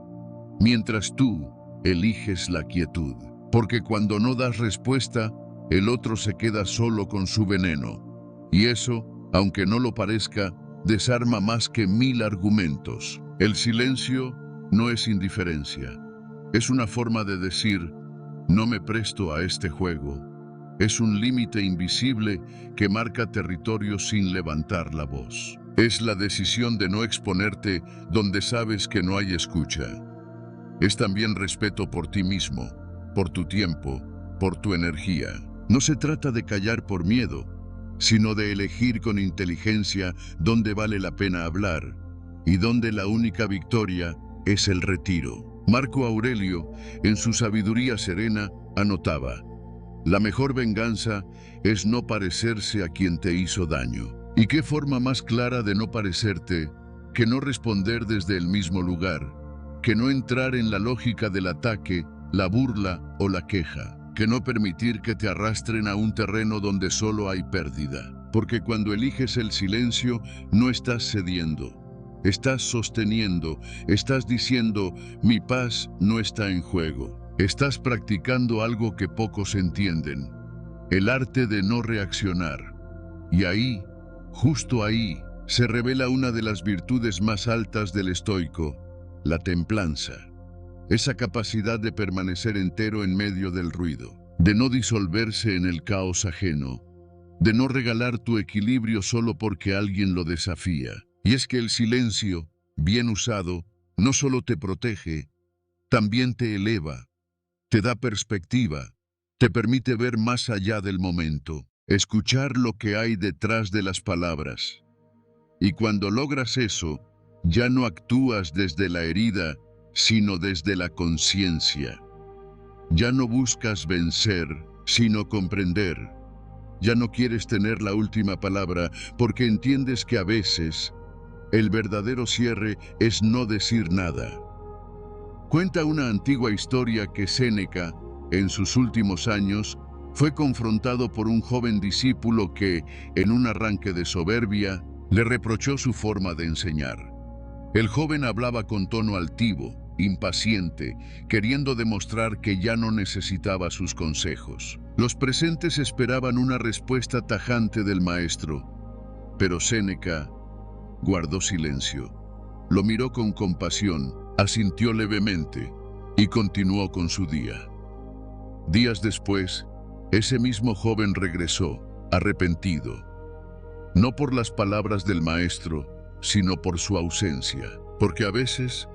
mientras tú eliges la quietud. Porque cuando no das respuesta, el otro se queda solo con su veneno. Y eso, aunque no lo parezca, desarma más que 1000 argumentos. El silencio no es indiferencia. Es una forma de decir, no me presto a este juego. Es un límite invisible que marca territorio sin levantar la voz. Es la decisión de no exponerte donde sabes que no hay escucha. Es también respeto por ti mismo, por tu tiempo, por tu energía. No se trata de callar por miedo, sino de elegir con inteligencia dónde vale la pena hablar y dónde la única victoria es el retiro. Marco Aurelio, en su sabiduría serena, anotaba: la mejor venganza es no parecerse a quien te hizo daño. ¿Y qué forma más clara de no parecerte que no responder desde el mismo lugar, que no entrar en la lógica del ataque, la burla o la queja, que no permitir que te arrastren a un terreno donde solo hay pérdida? Porque cuando eliges el silencio, no estás cediendo, estás sosteniendo, estás diciendo, mi paz no está en juego. Estás practicando algo que pocos entienden, el arte de no reaccionar. Y ahí, justo ahí, se revela una de las virtudes más altas del estoico, la templanza. Esa capacidad de permanecer entero en medio del ruido, de no disolverse en el caos ajeno, de no regalar tu equilibrio solo porque alguien lo desafía. Y es que el silencio, bien usado, no solo te protege, también te eleva, te da perspectiva, te permite ver más allá del momento, escuchar lo que hay detrás de las palabras. Y cuando logras eso, ya no actúas desde la herida, sino desde la conciencia. Ya no buscas vencer, sino comprender. Ya no quieres tener la última palabra, porque entiendes que a veces el verdadero cierre es no decir nada. Cuenta una antigua historia que Séneca, en sus últimos años, fue confrontado por un joven discípulo que, en un arranque de soberbia, le reprochó su forma de enseñar. El joven hablaba con tono altivo, impaciente, queriendo demostrar que ya no necesitaba sus consejos. Los presentes esperaban una respuesta tajante del maestro, pero Séneca guardó silencio. Lo miró con compasión, asintió levemente y continuó con su día. Días después, ese mismo joven regresó, arrepentido, no por las palabras del maestro, sino por su ausencia. Porque a veces,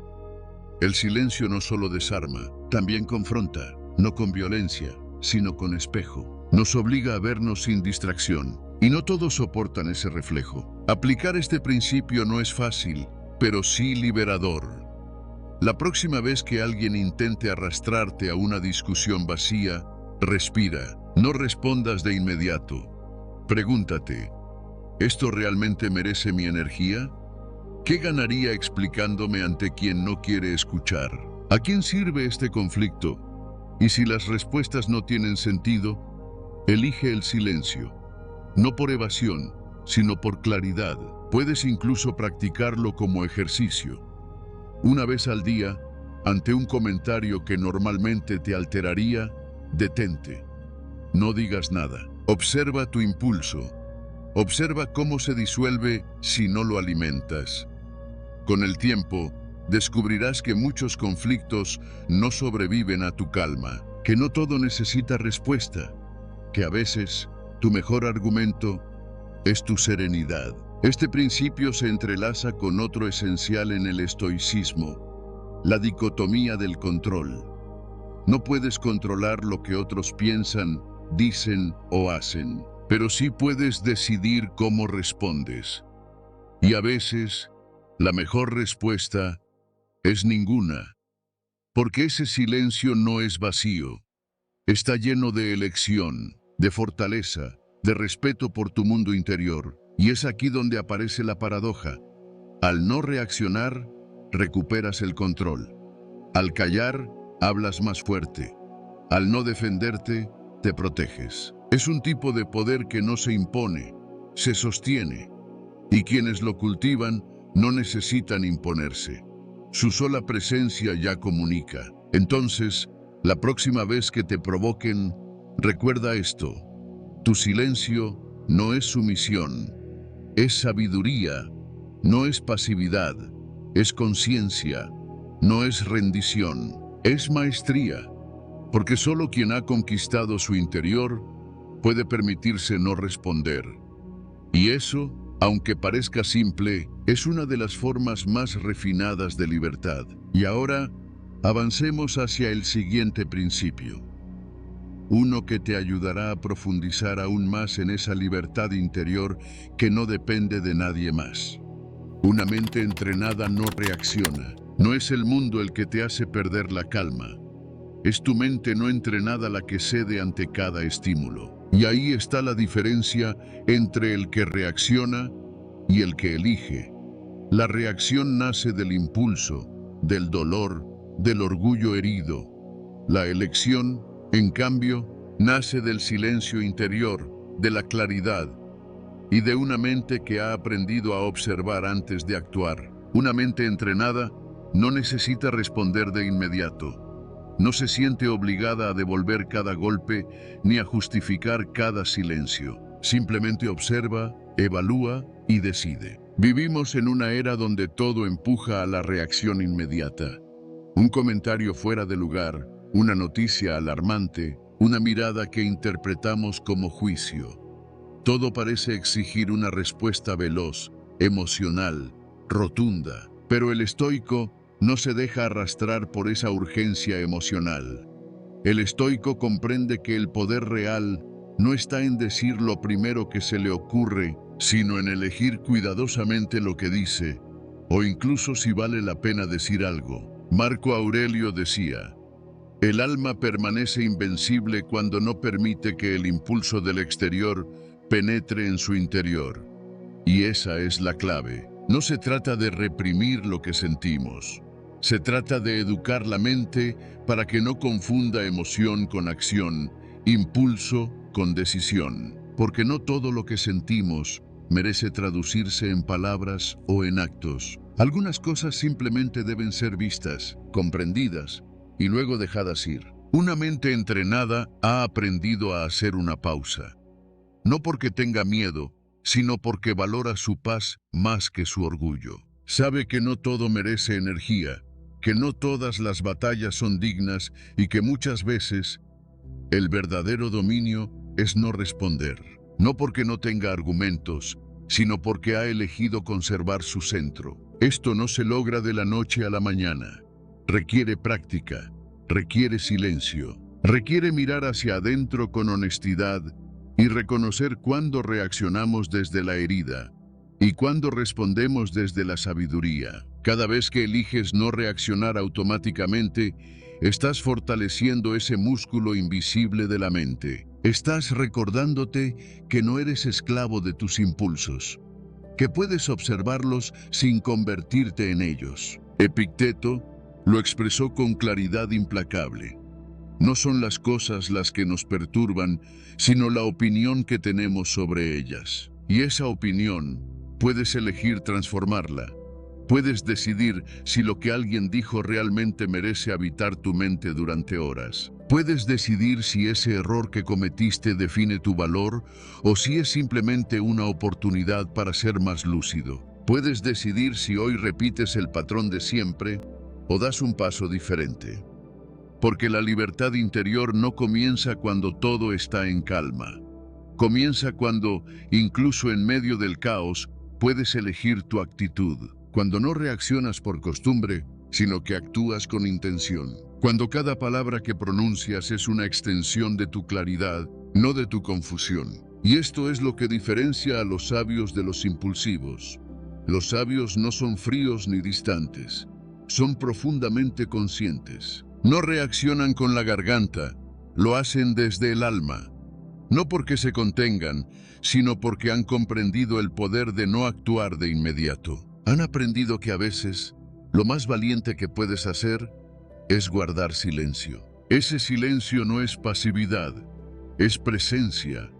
el silencio no solo desarma, también confronta, no con violencia, sino con espejo. Nos obliga a vernos sin distracción, y no todos soportan ese reflejo. Aplicar este principio no es fácil, pero sí liberador. La próxima vez que alguien intente arrastrarte a una discusión vacía, respira, no respondas de inmediato. Pregúntate, ¿esto realmente merece mi energía? ¿Qué ganaría explicándome ante quien no quiere escuchar? ¿A quién sirve este conflicto? Y si las respuestas no tienen sentido, elige el silencio. No por evasión, sino por claridad. Puedes incluso practicarlo como ejercicio. Una vez al día, ante un comentario que normalmente te alteraría, detente. No digas nada. Observa tu impulso. Observa cómo se disuelve si no lo alimentas. Con el tiempo, descubrirás que muchos conflictos no sobreviven a tu calma, que no todo necesita respuesta, que a veces tu mejor argumento es tu serenidad. Este principio se entrelaza con otro esencial en el estoicismo, la dicotomía del control. No puedes controlar lo que otros piensan, dicen o hacen, pero sí puedes decidir cómo respondes. Y a veces, la mejor respuesta es ninguna, porque ese silencio no es vacío, está lleno de elección, de fortaleza, de respeto por tu mundo interior. Y es aquí donde aparece la paradoja. Al no reaccionar, recuperas el control. Al callar, hablas más fuerte. Al no defenderte, te proteges. Es un tipo de poder que no se impone, se sostiene. Y quienes lo cultivan no necesitan imponerse. Su sola presencia ya comunica. Entonces, la próxima vez que te provoquen, recuerda esto. Tu silencio no es sumisión, es sabiduría, no es pasividad, es conciencia, no es rendición, es maestría. Porque solo quien ha conquistado su interior puede permitirse no responder. Y eso, aunque parezca simple, es una de las formas más refinadas de libertad. Y ahora, avancemos hacia el siguiente principio. Uno que te ayudará a profundizar aún más en esa libertad interior que no depende de nadie más. Una mente entrenada no reacciona. No es el mundo el que te hace perder la calma. Es tu mente no entrenada la que cede ante cada estímulo. Y ahí está la diferencia entre el que reacciona y el que elige. La reacción nace del impulso, del dolor, del orgullo herido. La elección, en cambio, nace del silencio interior, de la claridad y de una mente que ha aprendido a observar antes de actuar. Una mente entrenada no necesita responder de inmediato. No se siente obligada a devolver cada golpe ni a justificar cada silencio. Simplemente observa, evalúa y decide. Vivimos en una era donde todo empuja a la reacción inmediata. Un comentario fuera de lugar, una noticia alarmante, una mirada que interpretamos como juicio. Todo parece exigir una respuesta veloz, emocional, rotunda. Pero el estoico no se deja arrastrar por esa urgencia emocional. El estoico comprende que el poder real no está en decir lo primero que se le ocurre, sino en elegir cuidadosamente lo que dice, o incluso si vale la pena decir algo. Marco Aurelio decía: el alma permanece invencible cuando no permite que el impulso del exterior penetre en su interior. Y esa es la clave. No se trata de reprimir lo que sentimos. Se trata de educar la mente para que no confunda emoción con acción, impulso con decisión. Porque no todo lo que sentimos merece traducirse en palabras o en actos. Algunas cosas simplemente deben ser vistas, comprendidas y luego dejadas ir. Una mente entrenada ha aprendido a hacer una pausa. No porque tenga miedo, sino porque valora su paz más que su orgullo. Sabe que no todo merece energía, que no todas las batallas son dignas y que muchas veces el verdadero dominio es no responder. No porque no tenga argumentos, sino porque ha elegido conservar su centro. Esto no se logra de la noche a la mañana. Requiere práctica, requiere silencio, requiere mirar hacia adentro con honestidad y reconocer cuándo reaccionamos desde la herida y cuándo respondemos desde la sabiduría. Cada vez que eliges no reaccionar automáticamente, estás fortaleciendo ese músculo invisible de la mente. Estás recordándote que no eres esclavo de tus impulsos, que puedes observarlos sin convertirte en ellos. Epicteto lo expresó con claridad implacable. No son las cosas las que nos perturban, sino la opinión que tenemos sobre ellas. Y esa opinión, puedes elegir transformarla. Puedes decidir si lo que alguien dijo realmente merece habitar tu mente durante horas. Puedes decidir si ese error que cometiste define tu valor o si es simplemente una oportunidad para ser más lúcido. Puedes decidir si hoy repites el patrón de siempre o das un paso diferente. Porque la libertad interior no comienza cuando todo está en calma. Comienza cuando, incluso en medio del caos, puedes elegir tu actitud. Cuando no reaccionas por costumbre, sino que actúas con intención. Cuando cada palabra que pronuncias es una extensión de tu claridad, no de tu confusión. Y esto es lo que diferencia a los sabios de los impulsivos. Los sabios no son fríos ni distantes. Son profundamente conscientes. No reaccionan con la garganta, lo hacen desde el alma. No porque se contengan, sino porque han comprendido el poder de no actuar de inmediato. Han aprendido que a veces Lo más valiente que puedes hacer es guardar silencio. Ese silencio no es pasividad, es presencia.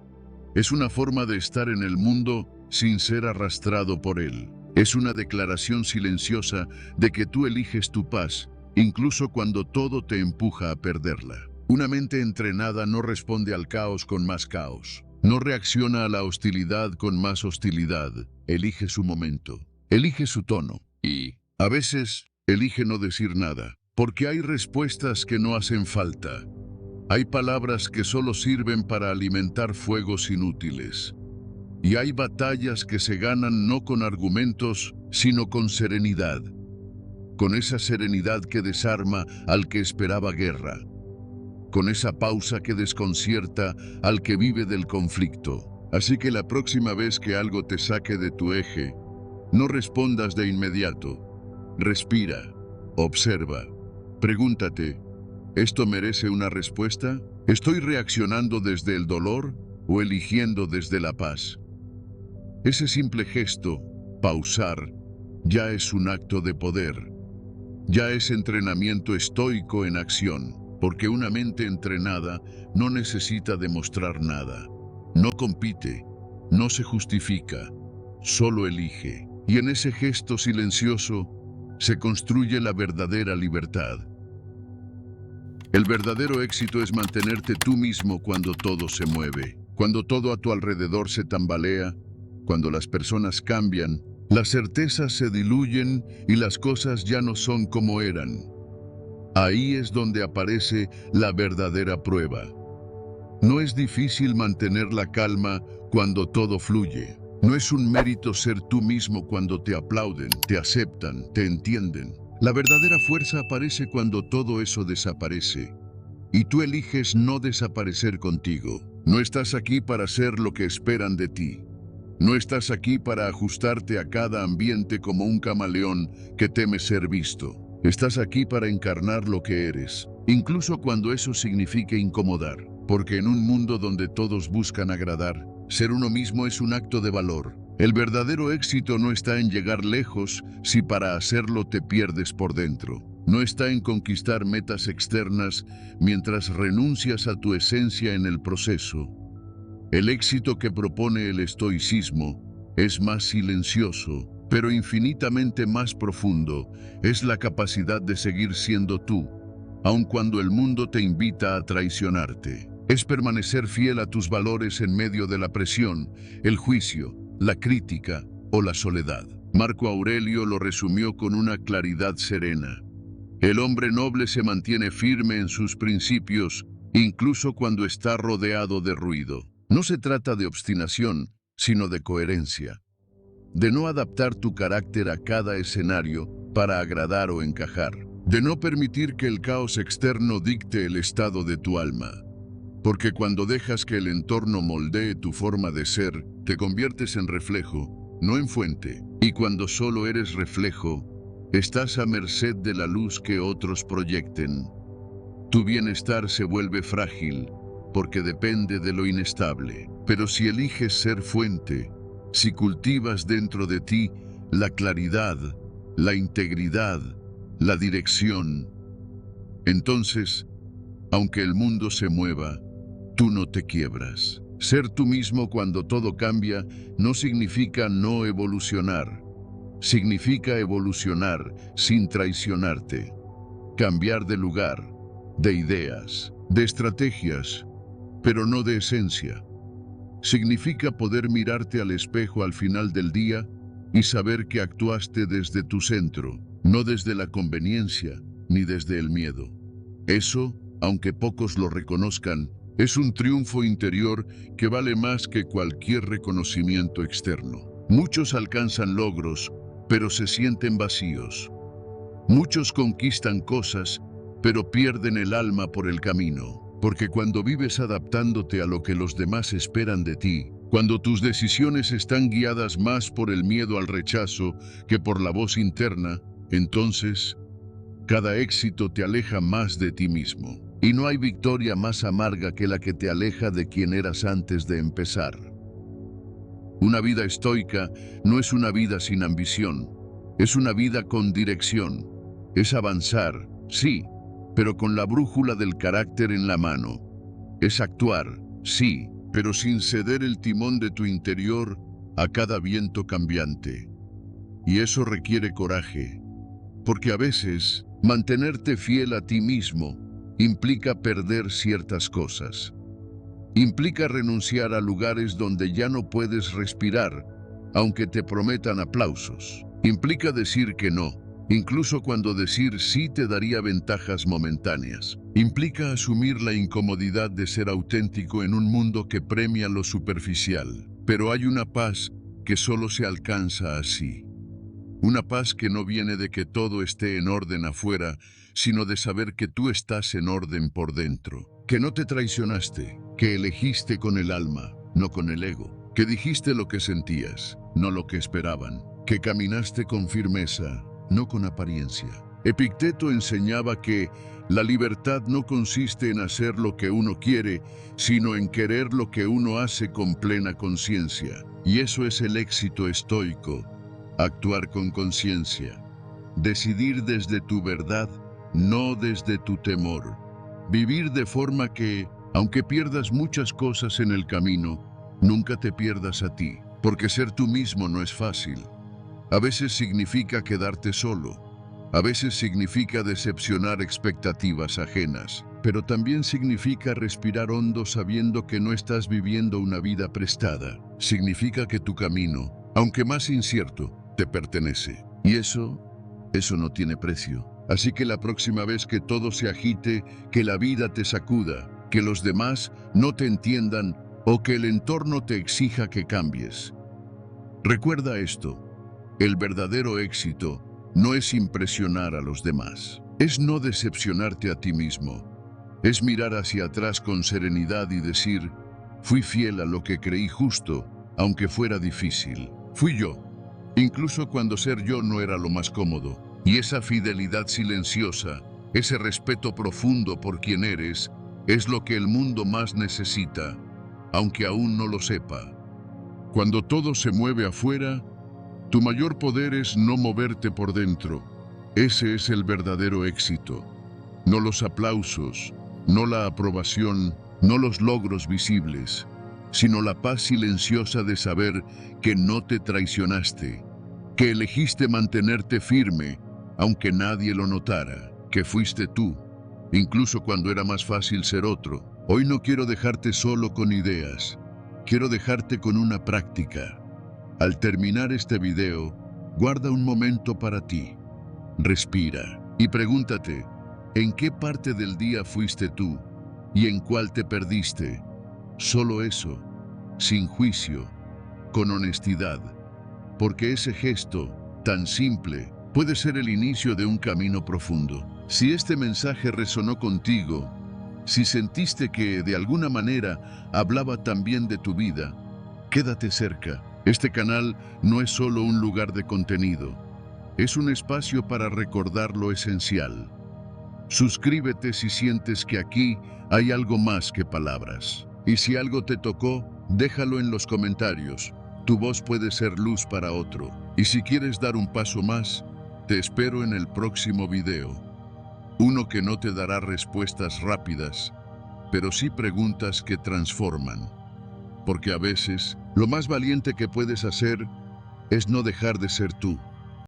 Es una forma de estar en el mundo sin ser arrastrado por él. Es una declaración silenciosa de que tú eliges tu paz, incluso cuando todo te empuja a perderla. Una mente entrenada no responde al caos con más caos. No reacciona a la hostilidad con más hostilidad. Elige su momento, elige su tono y, a veces, elige no decir nada, porque hay respuestas que no hacen falta. Hay palabras que solo sirven para alimentar fuegos inútiles. Y hay batallas que se ganan no con argumentos, sino con serenidad. Con esa serenidad que desarma al que esperaba guerra. Con esa pausa que desconcierta al que vive del conflicto. Así que la próxima vez que algo te saque de tu eje, no respondas de inmediato. Respira, observa, pregúntate, ¿esto merece una respuesta? ¿Estoy reaccionando desde el dolor o eligiendo desde la paz? Ese simple gesto, pausar, ya es un acto de poder. Ya es entrenamiento estoico en acción, porque una mente entrenada no necesita demostrar nada. No compite, no se justifica, solo elige. Y en ese gesto silencioso se construye la verdadera libertad. El verdadero éxito es mantenerte tú mismo cuando todo se mueve, cuando todo a tu alrededor se tambalea, cuando las personas cambian, las certezas se diluyen y las cosas ya no son como eran. Ahí es donde aparece la verdadera prueba. No es difícil mantener la calma cuando todo fluye. No es un mérito ser tú mismo cuando te aplauden, te aceptan, te entienden. La verdadera fuerza aparece cuando todo eso desaparece. Y tú eliges no desaparecer contigo. No estás aquí para ser lo que esperan de ti. No estás aquí para ajustarte a cada ambiente como un camaleón que teme ser visto. Estás aquí para encarnar lo que eres, incluso cuando eso signifique incomodar. Porque en un mundo donde todos buscan agradar, ser uno mismo es un acto de valor. El verdadero éxito no está en llegar lejos si para hacerlo te pierdes por dentro. No está en conquistar metas externas mientras renuncias a tu esencia en el proceso. El éxito que propone el estoicismo es más silencioso, pero infinitamente más profundo. Es la capacidad de seguir siendo tú, aun cuando el mundo te invita a traicionarte. Es permanecer fiel a tus valores en medio de la presión, el juicio, la crítica o la soledad. Marco Aurelio lo resumió con una claridad serena. El hombre noble se mantiene firme en sus principios, incluso cuando está rodeado de ruido. No se trata de obstinación, sino de coherencia. De no adaptar tu carácter a cada escenario para agradar o encajar. De no permitir que el caos externo dicte el estado de tu alma. Porque cuando dejas que el entorno moldee tu forma de ser, te conviertes en reflejo, no en fuente. Y cuando solo eres reflejo, estás a merced de la luz que otros proyecten. Tu bienestar se vuelve frágil, porque depende de lo inestable. Pero si eliges ser fuente, si cultivas dentro de ti la claridad, la integridad, la dirección, entonces, aunque el mundo se mueva, tú no te quiebras. Ser tú mismo cuando todo cambia no significa no evolucionar. Significa evolucionar sin traicionarte. Cambiar de lugar, de ideas, de estrategias, pero no de esencia. Significa poder mirarte al espejo al final del día y saber que actuaste desde tu centro, no desde la conveniencia ni desde el miedo. Eso, aunque pocos lo reconozcan, es un triunfo interior que vale más que cualquier reconocimiento externo. Muchos alcanzan logros, pero se sienten vacíos. Muchos conquistan cosas, pero pierden el alma por el camino. Porque cuando vives adaptándote a lo que los demás esperan de ti, cuando tus decisiones están guiadas más por el miedo al rechazo que por la voz interna, entonces, cada éxito te aleja más de ti mismo. Y no hay victoria más amarga que la que te aleja de quien eras antes de empezar. Una vida estoica no es una vida sin ambición, Es una vida con dirección. Es avanzar, sí, pero con la brújula del carácter en la mano. Es actuar, sí, pero sin ceder el timón de tu interior a cada viento cambiante. Y eso requiere coraje, porque a veces mantenerte fiel a ti mismo implica perder ciertas cosas. Implica renunciar a lugares donde ya no puedes respirar, aunque te prometan aplausos. Implica decir que no, incluso cuando decir sí te daría ventajas momentáneas. Implica asumir la incomodidad de ser auténtico en un mundo que premia lo superficial. Pero hay una paz que solo se alcanza así. Una paz que no viene de que todo esté en orden afuera, sino de saber que tú estás en orden por dentro. Que no te traicionaste, que elegiste con el alma, no con el ego. Que dijiste lo que sentías, no lo que esperaban. Que caminaste con firmeza, no con apariencia. Epicteto enseñaba que la libertad no consiste en hacer lo que uno quiere, sino en querer lo que uno hace con plena conciencia. Y eso es el éxito estoico. Actuar con conciencia. Decidir desde tu verdad, no desde tu temor. Vivir de forma que, aunque pierdas muchas cosas en el camino, nunca te pierdas a ti. Porque ser tú mismo no es fácil. A veces significa quedarte solo. A veces significa decepcionar expectativas ajenas. Pero también significa respirar hondo sabiendo que no estás viviendo una vida prestada. Significa que tu camino, aunque más incierto, te pertenece. Y eso no tiene precio. Así que la próxima vez que todo se agite, que la vida te sacuda, que los demás no te entiendan o que el entorno te exija que cambies, recuerda esto: el verdadero éxito no es impresionar a los demás, es no decepcionarte a ti mismo, es mirar hacia atrás con serenidad y decir, fui fiel a lo que creí justo, aunque fuera difícil. Fui yo, incluso cuando ser yo no era lo más cómodo. Y esa fidelidad silenciosa, ese respeto profundo por quien eres, es lo que el mundo más necesita, aunque aún no lo sepa. Cuando todo se mueve afuera, tu mayor poder es no moverte por dentro. Ese es el verdadero éxito. No los aplausos, no la aprobación, no los logros visibles, sino la paz silenciosa de saber que no te traicionaste, que elegiste mantenerte firme, aunque nadie lo notara, que fuiste tú, incluso cuando era más fácil ser otro. Hoy no quiero dejarte solo con ideas, quiero dejarte con una práctica. Al terminar este video, guarda un momento para ti, respira y pregúntate, ¿en qué parte del día fuiste tú y en cuál te perdiste? Solo eso, sin juicio, con honestidad, porque ese gesto, tan simple, puede ser el inicio de un camino profundo. Si este mensaje resonó contigo, si sentiste que de alguna manera hablaba también de tu vida, quédate cerca. Este canal no es solo un lugar de contenido, es un espacio para recordar lo esencial. Suscríbete si sientes que aquí hay algo más que palabras. Y si algo te tocó, déjalo en los comentarios. Tu voz puede ser luz para otro. Y si quieres dar un paso más, te espero en el próximo video. Uno que no te dará respuestas rápidas, pero sí preguntas que transforman. Porque a veces, lo más valiente que puedes hacer es no dejar de ser tú.